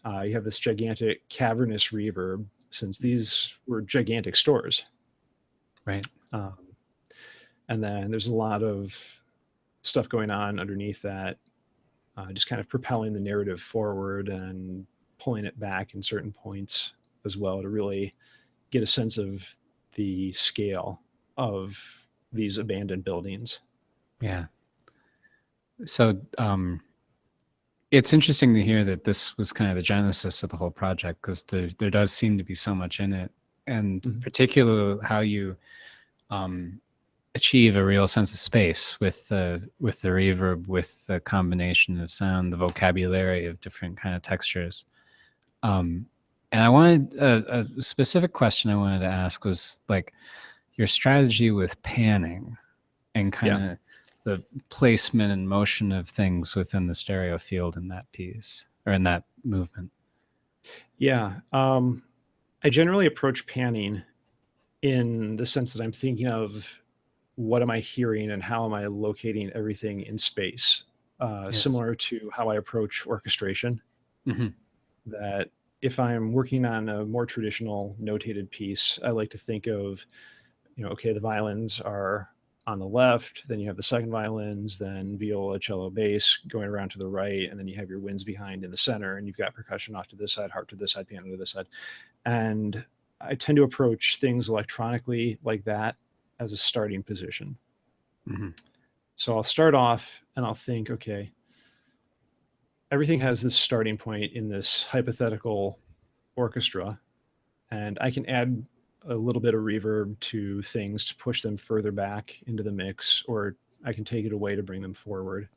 You have this gigantic cavernous reverb, since these were gigantic stores, right? And then there's a lot of stuff going on underneath that, just kind of propelling the narrative forward and pulling it back in certain points as well, to really get a sense of the scale of these abandoned buildings. Yeah. So it's interesting to hear that this was kind of the genesis of the whole project, because there does seem to be so much in it, and particularly how you achieve a real sense of space with the reverb, with the combination of sound, the vocabulary of different kind of textures. And I wanted a specific question I wanted to ask was like your strategy with panning and kind of the placement and motion of things within the stereo field in that piece, or in that movement. Yeah. I generally approach panning in the sense that I'm thinking of what am I hearing and how am I locating everything in space, similar to how I approach orchestration. That if I'm working on a more traditional notated piece, I like to think of, okay, the violins are on the left, then you have the second violins, then viola, cello, bass going around to the right, and then you have your winds behind in the center, and you've got percussion off to this side, harp to this side, piano to this side. And I tend to approach things electronically like that as a starting position. Mm-hmm. So I'll start off and I'll think, okay, everything has this starting point in this hypothetical orchestra, and I can add a little bit of reverb to things to push them further back into the mix, or I can take it away to bring them forward.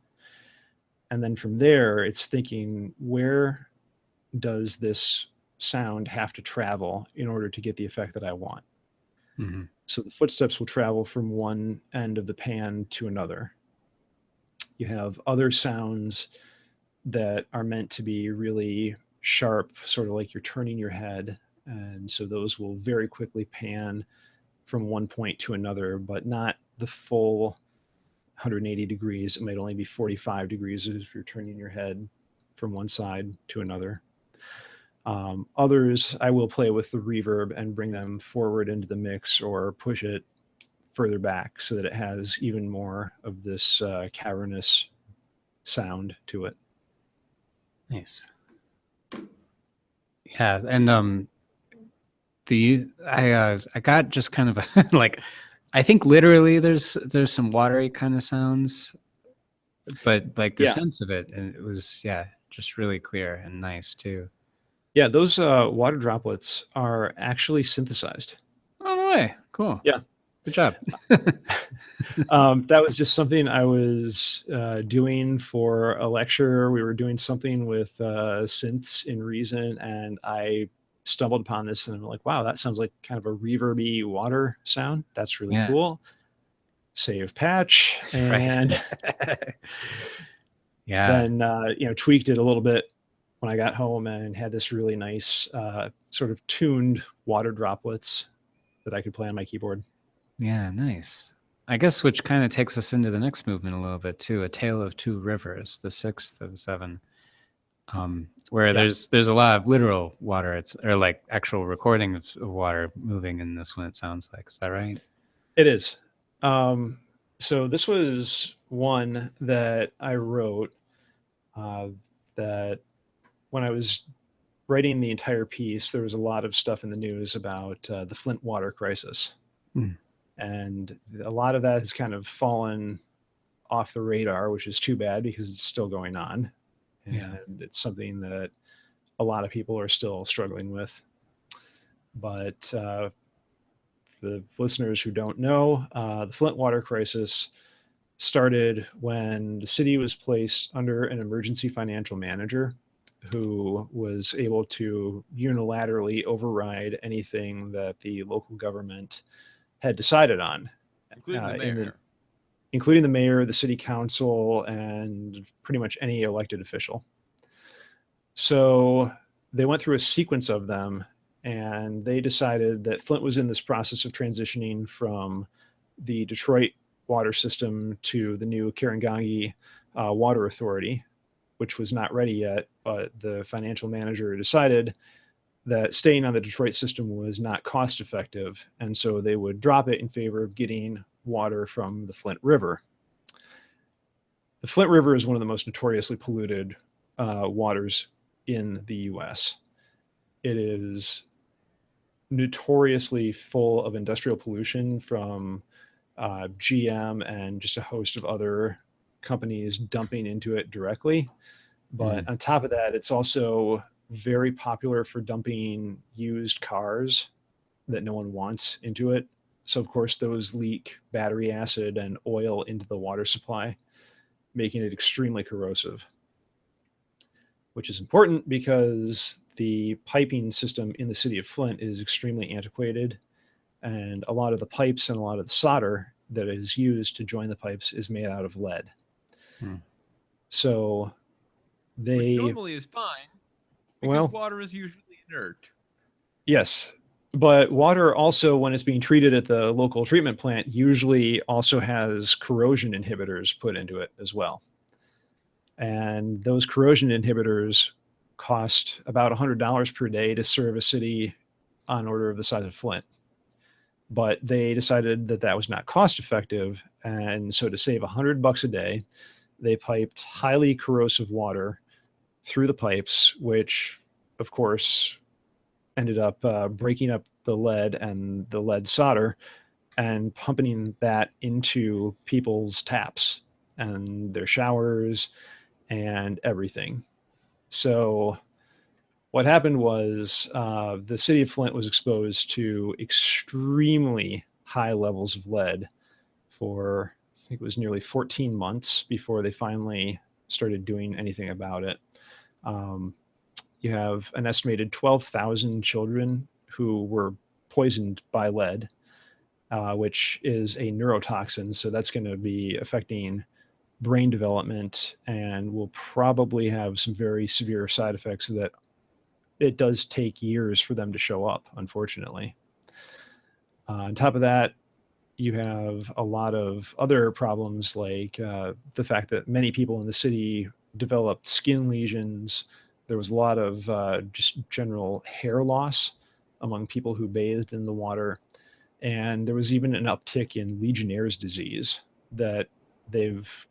And then from there, it's thinking, where does this sound have to travel in order to get the effect that I want? Mm-hmm. So the footsteps will travel from one end of the pan to another. You have other sounds that are meant to be really sharp, sort of like you're turning your head. And so those will very quickly pan from one point to another, but not the full 180 degrees. It might only be 45 degrees if you're turning your head from one side to another. Others, I will play with the reverb and bring them forward into the mix or push it further back so that it has even more of this cavernous sound to it. Nice. Yeah, and I got just kind of a, like, I think literally there's some watery kind of sounds, but like the sense of it, and it was just really clear and nice too. Yeah, those water droplets are actually synthesized. Oh no way! Cool. Yeah, good job. That was just something I was doing for a lecture. We were doing something with synths in Reason, and I stumbled upon this, and I'm like, wow, that sounds like kind of a reverby water sound. That's really cool. Save patch, and then tweaked it a little bit when I got home and had this really nice sort of tuned water droplets that I could play on my keyboard. Yeah, nice. I guess which kind of takes us into the next movement a little bit too, A Tale of Two Rivers, the 6th of 7, where there's a lot of literal water, or like actual recording of water moving in this one, it sounds like. Is that right? It is. So this was one that I wrote that when I was writing the entire piece, there was a lot of stuff in the news about the Flint water crisis. And a lot of that has kind of fallen off the radar, which is too bad because it's still going on. And it's something that a lot of people are still struggling with. But the listeners who don't know, the Flint water crisis started when the city was placed under an emergency financial manager who was able to unilaterally override anything that the local government had decided on, including the mayor, the city council, and pretty much any elected official. So they went through a sequence of them, and they decided that Flint was in this process of transitioning from the Detroit water system to the new Karengangi Water Authority, which was not ready yet, but the financial manager decided that staying on the Detroit system was not cost effective, and so they would drop it in favor of getting water from the Flint River. The Flint River is one of the most notoriously polluted waters in the US. It is notoriously full of industrial pollution from GM and just a host of other companies dumping into it directly. But on top of that, it's also very popular for dumping used cars that no one wants into it. So of course those leak battery acid and oil into the water supply, making it extremely corrosive, which is important because the piping system in the city of Flint is extremely antiquated, and a lot of the pipes and a lot of the solder that is used to join the pipes is made out of lead. So which normally is fine because water is usually inert. Yes, but water also, when it's being treated at the local treatment plant, usually also has corrosion inhibitors put into it as well. And those corrosion inhibitors cost about $100 per day to serve a city on order of the size of Flint. but they decided that that was not cost effective. And so to save $100 a day, they piped highly corrosive water through the pipes, which of course ended up breaking up the lead and the lead solder and pumping that into people's taps and their showers and everything. So what happened was the city of Flint was exposed to extremely high levels of lead for, I think it was nearly 14 months before they finally started doing anything about it. You have an estimated 12,000 children who were poisoned by lead, which is a neurotoxin. So that's going to be affecting brain development and will probably have some very severe side effects that it does take years for them to show up, unfortunately. On top of that, you have a lot of other problems like the fact that many people in the city developed skin lesions. There was a lot of just general hair loss among people who bathed in the water. And there was even an uptick in Legionnaire's disease that they've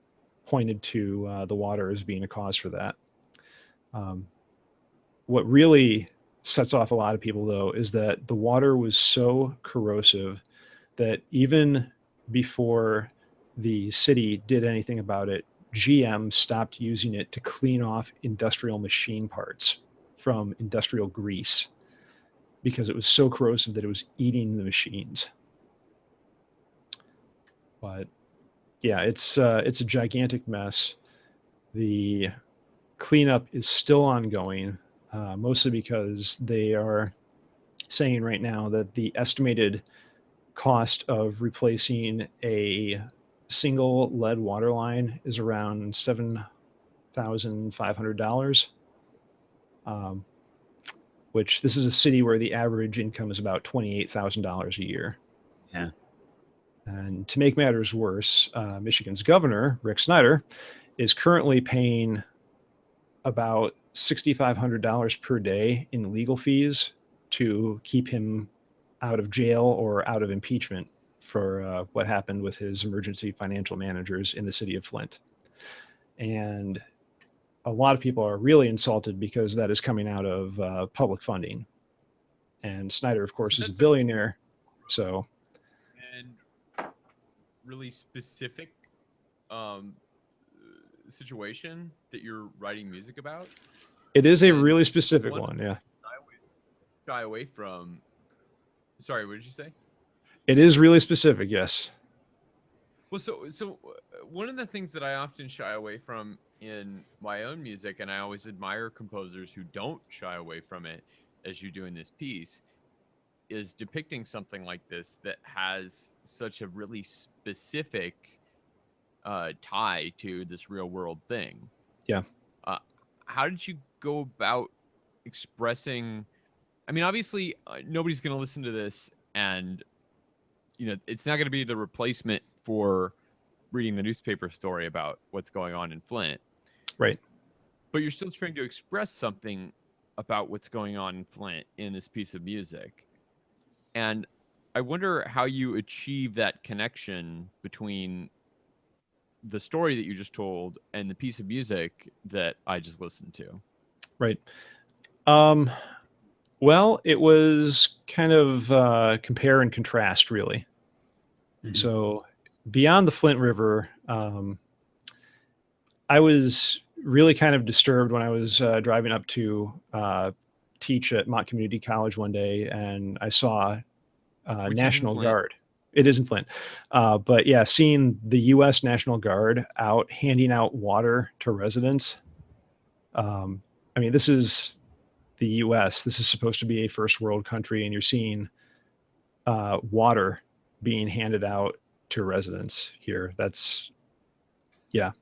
pointed to the water as being a cause for that. What really sets off a lot of people, though, is that the water was so corrosive that even before the city did anything about it, GM stopped using it to clean off industrial machine parts from industrial grease because it was so corrosive that it was eating the machines. But yeah, it's a gigantic mess. The cleanup is still ongoing, mostly because they are saying right now that the estimated cost of replacing a single lead water line is around $7,500, which this is a city where the average income is about $28,000 a year. Yeah. And to make matters worse, Michigan's governor, Rick Snyder, is currently paying about $6,500 per day in legal fees to keep him out of jail or out of impeachment for what happened with his emergency financial managers in the city of Flint. And a lot of people are really insulted because that is coming out of public funding. And Snyder, of course, is a billionaire. So. And really specific situation that you're writing music about? It is a really specific one, yeah. Shy away from. Sorry, what did you say? It is really specific, yes. Well, so one of the things that I often shy away from in my own music, and I always admire composers who don't shy away from it, as you do in this piece, is depicting something like this that has such a really specific tie to this real world thing. Yeah. How did you go about expressing? I mean, obviously, nobody's going to listen to this, and it's not going to be the replacement for reading the newspaper story about what's going on in Flint. Right. But you're still trying to express something about what's going on in Flint in this piece of music. And I wonder how you achieve that connection between the story that you just told and the piece of music that I just listened to. Right. Well, it was kind of compare and contrast, really. Mm-hmm. So beyond the Flint River, I was really kind of disturbed when I was driving up to teach at Mott Community College one day, and I saw National Guard. It is in Flint. But yeah, seeing the U.S. National Guard out handing out water to residents. I mean, this is the U.S. This is supposed to be a first world country, and you're seeing water being handed out to residents here. That's, yeah,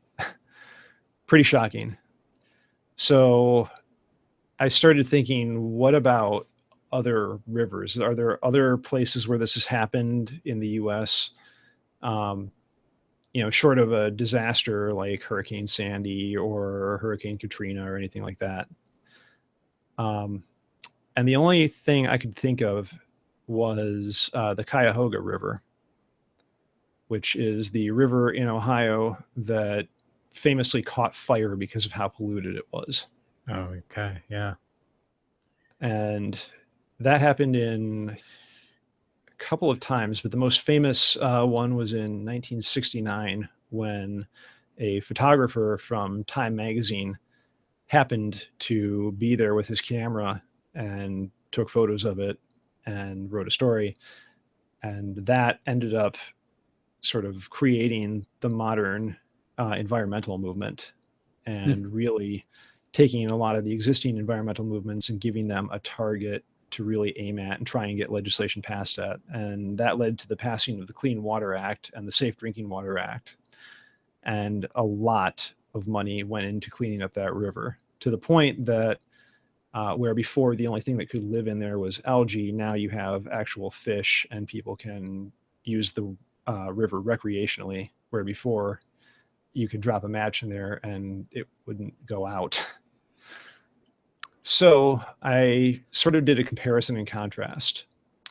pretty shocking. So I started thinking, what about other rivers? Are there other places where this has happened in the U.S.? Short of a disaster like Hurricane Sandy or Hurricane Katrina or anything like that. And the only thing I could think of was the Cuyahoga River, which is the river in Ohio that famously caught fire because of how polluted it was. Oh, okay. Yeah. And that happened in a couple of times, but the most famous one was in 1969 when a photographer from Time magazine happened to be there with his camera and took photos of it and wrote a story. And that ended up sort of creating the modern environmental movement and really taking a lot of the existing environmental movements and giving them a target to really aim at and try and get legislation passed at. And that led to the passing of the Clean Water Act and the Safe Drinking Water Act. And a lot of money went into cleaning up that river, to the point that where before the only thing that could live in there was algae, now you have actual fish and people can use the river recreationally, where before you could drop a match in there and it wouldn't go out. So I sort of did a comparison and contrast.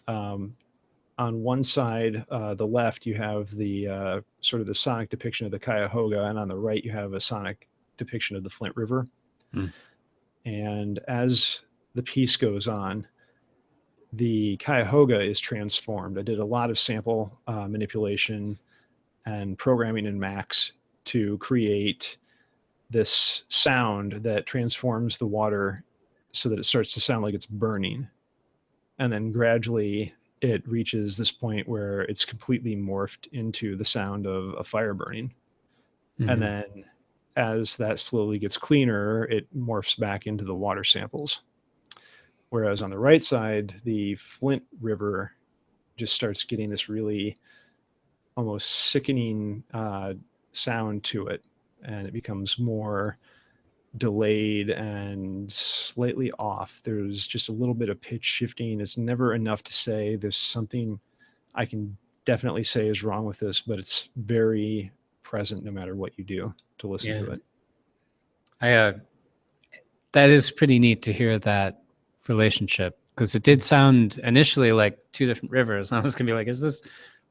On one side, the left, you have the sort of the sonic depiction of the Cuyahoga, and on the right, you have a sonic depiction of the Flint River. And as the piece goes on, the Cuyahoga is transformed. I did a lot of sample manipulation and programming in Max to create this sound that transforms the water so that it starts to sound like it's burning. And then gradually it reaches this point where it's completely morphed into the sound of a fire burning. And then as that slowly gets cleaner, it morphs back into the water samples. Whereas on the right side, the Flint River just starts getting this really almost sickening sound to it. And it becomes more delayed and slightly off. There's just a little bit of pitch shifting. It's never enough to say there's something I can definitely say is wrong with this, but it's very present no matter what you do to listen to it. That is pretty neat to hear that relationship, because it did sound initially like two different rivers. And I was gonna be like, is this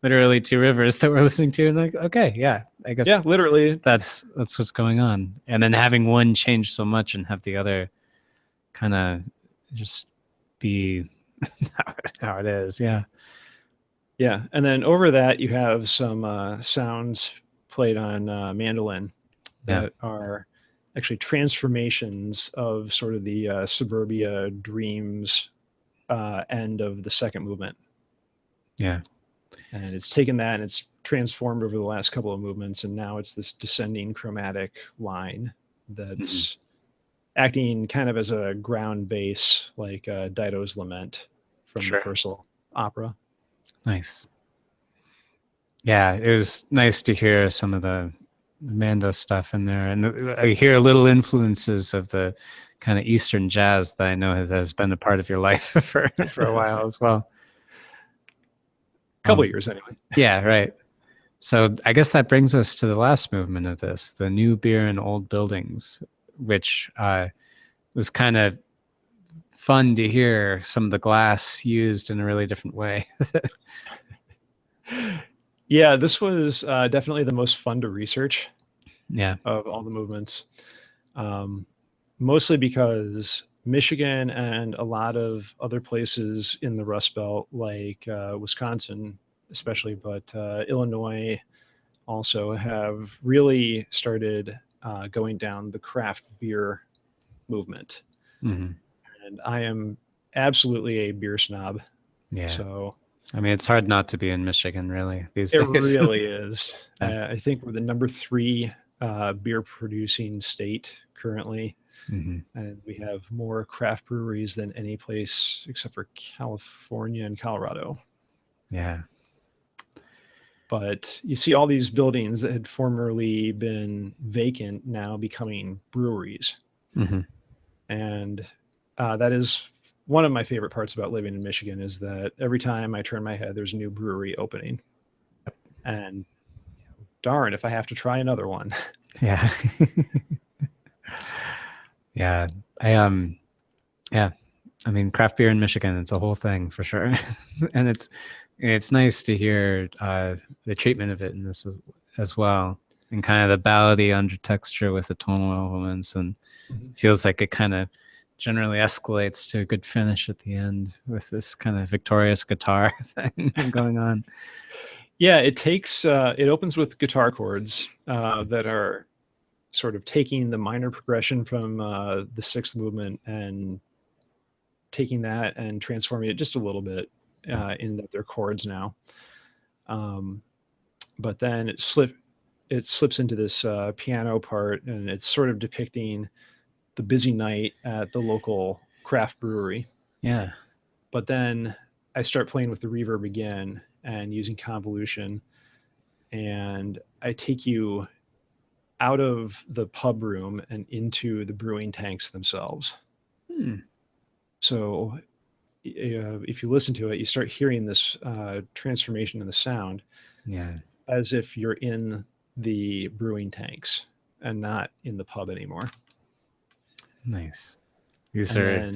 literally two rivers that we're listening to? And like, okay, yeah, I guess literally that's what's going on. And then having one change so much and have the other kind of just be how it is. Yeah. And then over that you have some sounds played on mandolin that are actually transformations of sort of the Suburbia Dreams end of the second movement. Yeah. And it's taken that and it's transformed over the last couple of movements, and now it's this descending chromatic line that's acting kind of as a ground bass, like Dido's Lament from the Purcell opera. Nice. Yeah, it was nice to hear some of the Mando stuff in there, and I hear little influences of the kind of Eastern jazz that I know has been a part of your life for a while as well. Couple years anyway. Yeah, right. So I guess that brings us to the last movement of this, the New Beer in Old Buildings, which was kind of fun to hear some of the glass used in a really different way. Yeah, this was definitely the most fun to research. Yeah, of all the movements, mostly because Michigan and a lot of other places in the Rust Belt, like Wisconsin especially, but Illinois also, have really started going down the craft beer movement. And I am absolutely a beer snob. Yeah. So I mean, it's hard not to be in Michigan, really, these days. It really is. I think we're the number 3 beer producing state currently. And we have more craft breweries than any place except for California and Colorado. Yeah. But you see all these buildings that had formerly been vacant now becoming breweries. And that is one of my favorite parts about living in Michigan, is that every time I turn my head, there's a new brewery opening. And darn, if I have to try another one. Yeah. Yeah. I mean, craft beer in Michigan, it's a whole thing for sure. And it's nice to hear the treatment of it in this as well, and kind of the ballady undertexture with the tonal elements, and feels like it kind of generally escalates to a good finish at the end with this kind of victorious guitar thing going on. Yeah, it takes it opens with guitar chords that are sort of taking the minor progression from the sixth movement and taking that and transforming it just a little bit in that they're chords now. But then it slips into this piano part, and it's sort of depicting the busy night at the local craft brewery. Yeah. But then I start playing with the reverb again and using convolution, and I take you out of the pub room and into the brewing tanks themselves. So if you listen to it, you start hearing this transformation in the sound, as if you're in the brewing tanks and not in the pub anymore. Nice. These are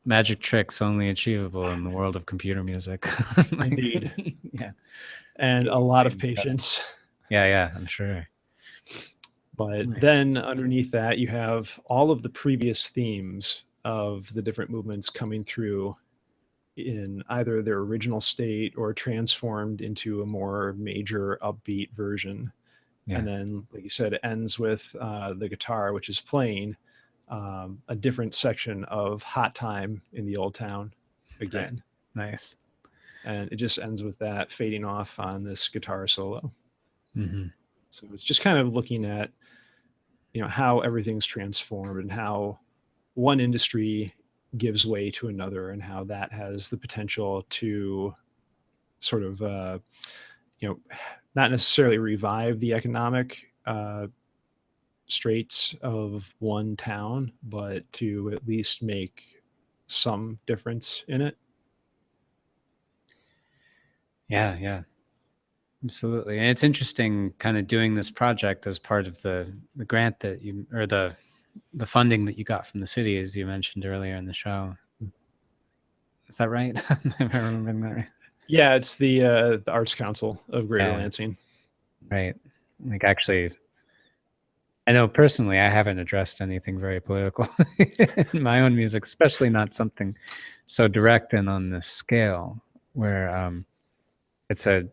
magic tricks only achievable in the world of computer music. Indeed. Yeah. And a lot of patience. Yeah, I'm sure. But then underneath that, you have all of the previous themes of the different movements coming through in either their original state or transformed into a more major upbeat version. And then, like you said, it ends with the guitar, which is playing a different section of Hot Time in the Old Town again. Nice. And it just ends with that fading off on this guitar solo. Mm-hmm. So it's just kind of looking at, how everything's transformed and how one industry gives way to another, and how that has the potential to sort of, not necessarily revive the economic straits of one town, but to at least make some difference in it. Yeah, absolutely. And it's interesting kind of doing this project as part of the grant that you, or the funding that you got from the city, as you mentioned earlier in the show. Is that right? If I remember that right. Yeah, it's the Arts Council of Greater Lansing. Right. Like, actually, I know personally I haven't addressed anything very political in my own music, especially not something so direct and on this scale, where it's I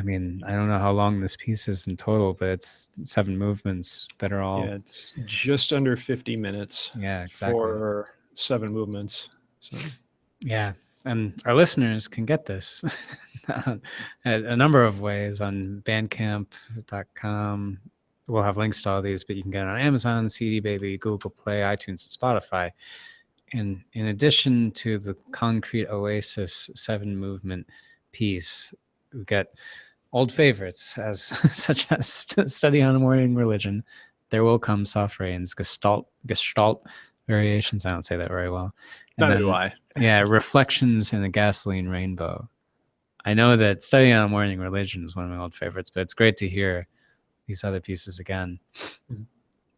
don't know how long this piece is in total, but it's 7 movements that are all... Yeah, it's just under 50 minutes. Yeah, exactly. For 7 movements. So. Yeah, and our listeners can get this a number of ways on bandcamp.com. We'll have links to all these, but you can get it on Amazon, CD Baby, Google Play, iTunes, and Spotify. And in addition to the Concrete Oasis 7 movement piece, we get old favorites such as Study on a Morning Religion, There Will Come Soft Rains, Gestalt Variations. I don't say that very well. And Neither do I. Yeah, Reflections in a Gasoline Rainbow. I know that Study on a Morning Religion is one of my old favorites, but it's great to hear these other pieces again.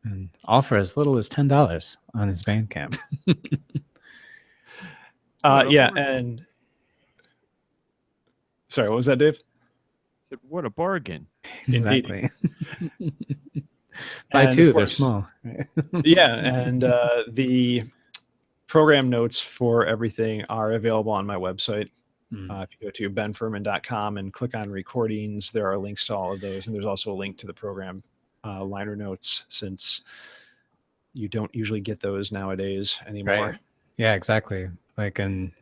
And all for as little as $10 on his Bandcamp. Yeah, and sorry, what was that, Dave? I said, what a bargain. Exactly. Buy 2, they're small. Yeah, and the program notes for everything are available on my website. If you go to benfurman.com and click on recordings, there are links to all of those. And there's also a link to the program liner notes, since you don't usually get those nowadays anymore. Right. Yeah, exactly. Like, and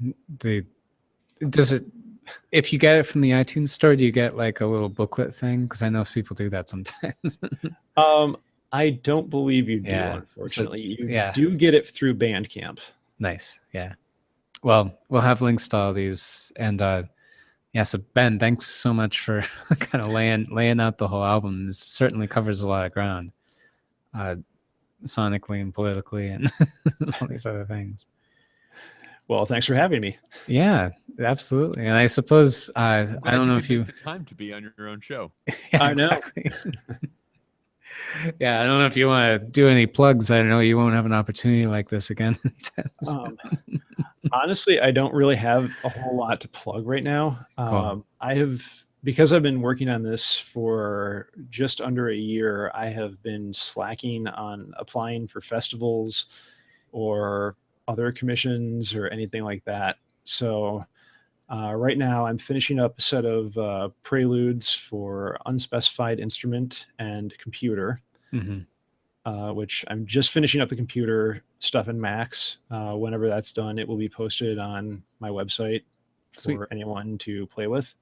if you get it from the iTunes store, do you get like a little booklet thing? Because I know people do that sometimes. I don't believe you do, unfortunately. So, you do get it through Bandcamp. Nice. Yeah. Well, we'll have links to all these. And so Ben, thanks so much for kind of laying out the whole album. This certainly covers a lot of ground, sonically and politically and all these other things. Well, thanks for having me. Yeah, absolutely. And I suppose I don't know if you the time to be on your own show. Yeah, I know. exactly. Yeah, I don't know if you want to do any plugs. I know you won't have an opportunity like this again. Um, honestly, I don't really have a whole lot to plug right now. Cool. Because I've been working on this for just under a year, I have been slacking on applying for festivals or other commissions or anything like that. So right now, I'm finishing up a set of preludes for unspecified instrument and computer, Hmm. which I'm just finishing up the computer stuff in Max. Whenever that's done, it will be posted on my website Sweet. for anyone to play with.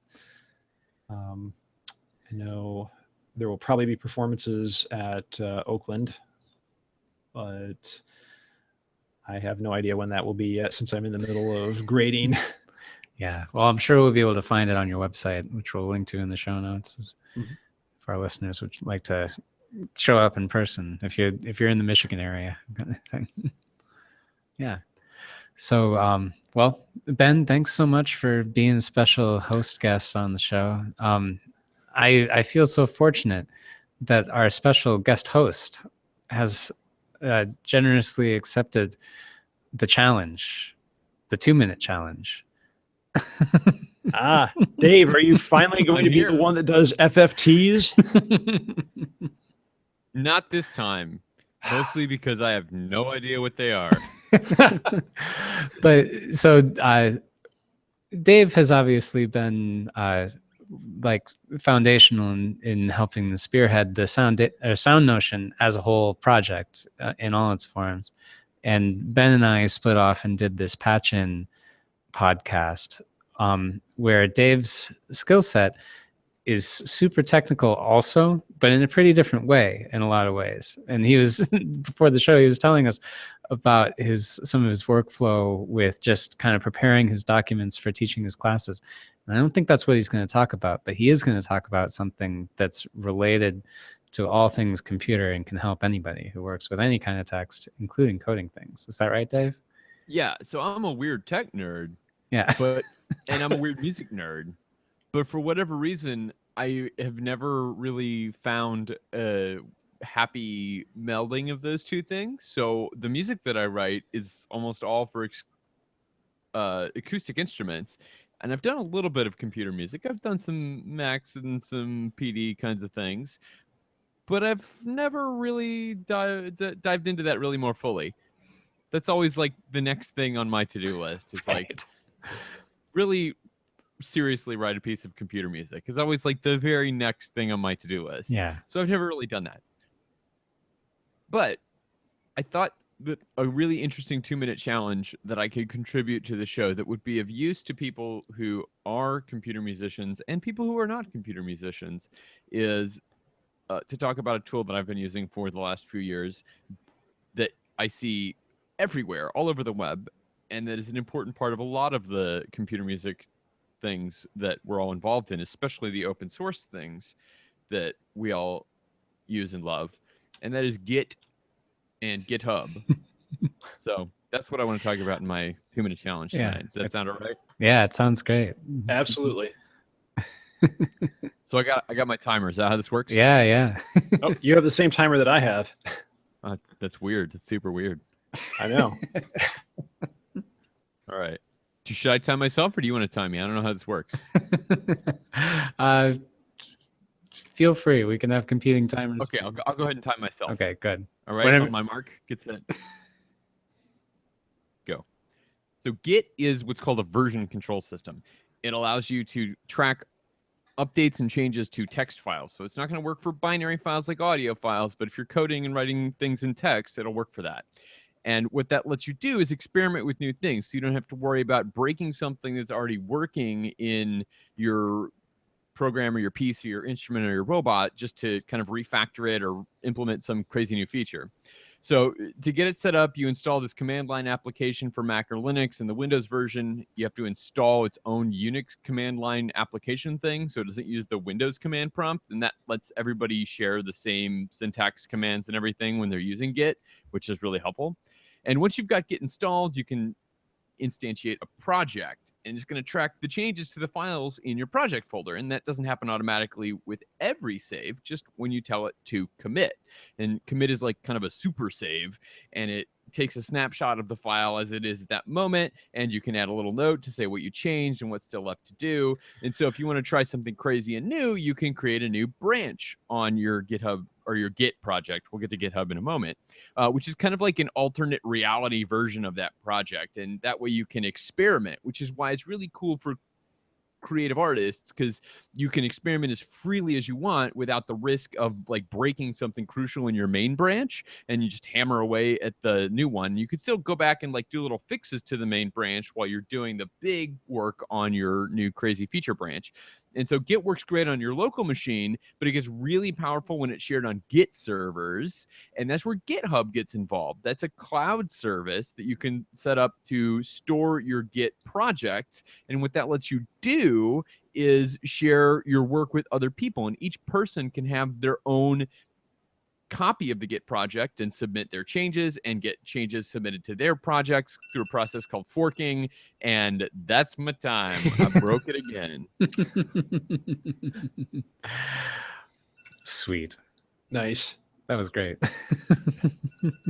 I know there will probably be performances at Oakland, but I have no idea when that will be yet since I'm in the middle of grading. Yeah. Well, I'm sure we'll be able to find it on your website, which we'll link to in the show notes Mhm. for our listeners would like to show up in person if you're in the Michigan area. Yeah. So, well, Ben, thanks so much for being a special host guest on the show. I feel so fortunate that our special guest host has generously accepted the challenge, the 2-minute challenge. Dave, are you finally going I'm to be here. the one that does FFTs? Not this time. Mostly because I have no idea what they are. But so Dave has obviously been like foundational in helping to spearhead the Sound Notion as a whole project in all its forms. And Ben and I split off and did this Patch In podcast where Dave's skill set is super technical also, but in a pretty different way in a lot of ways. And he was before the show, he was telling us about some of his workflow with just kind of preparing his documents for teaching his classes. And I don't think that's what he's going to talk about, but he is going to talk about something that's related to all things computer and can help anybody who works with any kind of text, including coding things. Is that right, Dave? Yeah, so I'm a weird tech nerd, Yeah. and I'm a weird music nerd. But for whatever reason, I have never really found a happy melding of those two things. So the music that I write is almost all for acoustic instruments. And I've done a little bit of computer music. I've done some Max and some PD kinds of things. But I've never really dived into that really more fully. That's always like the next thing on my to-do list is like really seriously write a piece of computer music is always like the very next thing on my to-do list. Yeah. So I've never really done that. But I thought that a really interesting 2-minute challenge that I could contribute to the show that would be of use to people who are computer musicians and people who are not computer musicians is to talk about a tool that I've been using for the last few years that I see everywhere, all over the web, and that is an important part of a lot of the computer music things that we're all involved in, especially the open source things that we all use and love, and that is Git and GitHub. So that's what I want to talk about in my 2-minute challenge tonight. Does that sound all right? Yeah, it sounds great. Absolutely. So I got my timer. Is that how this works? Yeah. Oh, you have the same timer that I have. That's weird. That's super weird. I know. All right. Should I time myself or do you want to time me? I don't know how this works. Feel free. We can have competing timers. Okay, I'll go ahead and time myself. Okay, good. All right, Whenever- on my mark, get set. Go. So Git is what's called a version control system. It allows you to track updates and changes to text files. So it's not going to work for binary files like audio files, but if you're coding and writing things in text, it'll work for that. And what that lets you do is experiment with new things. So you don't have to worry about breaking something that's already working in your program or your piece or your instrument or your robot just to kind of refactor it or implement some crazy new feature. So to get it set up, you install this command line application for Mac or Linux. In the Windows version, you have to install its own Unix command line application thing. So it doesn't use the Windows command prompt. And that lets everybody share the same syntax commands and everything when they're using Git, which is really helpful. And once you've got Git installed, you can instantiate a project. and it's going to track the changes to the files in your project folder. And that doesn't happen automatically with every save, just when you tell it to commit. And commit is like kind of a super save, and it takes a snapshot of the file as it is at that moment, and you can add a little note to say what you changed and what's still left to do. And so if you want to try something crazy and new, you can create a new branch on your GitHub or your Git project. We'll get to GitHub in a moment, which is kind of like an alternate reality version of that project. And that way you can experiment, which is why it's really cool for creative artists, because you can experiment as freely as you want without the risk of like breaking something crucial in your main branch, and you just hammer away at the new one. You could still go back and like do little fixes to the main branch while you're doing the big work on your new crazy feature branch. And so Git works great on your local machine, but it gets really powerful when it's shared on Git servers. And that's where GitHub gets involved. That's a cloud service that you can set up to store your Git projects. And what that lets you do is share your work with other people. And each person can have their own copy of the Git project and submit their changes and get changes submitted to their projects through a process called forking. And that's my time. I broke it again. Sweet. Nice. That was great.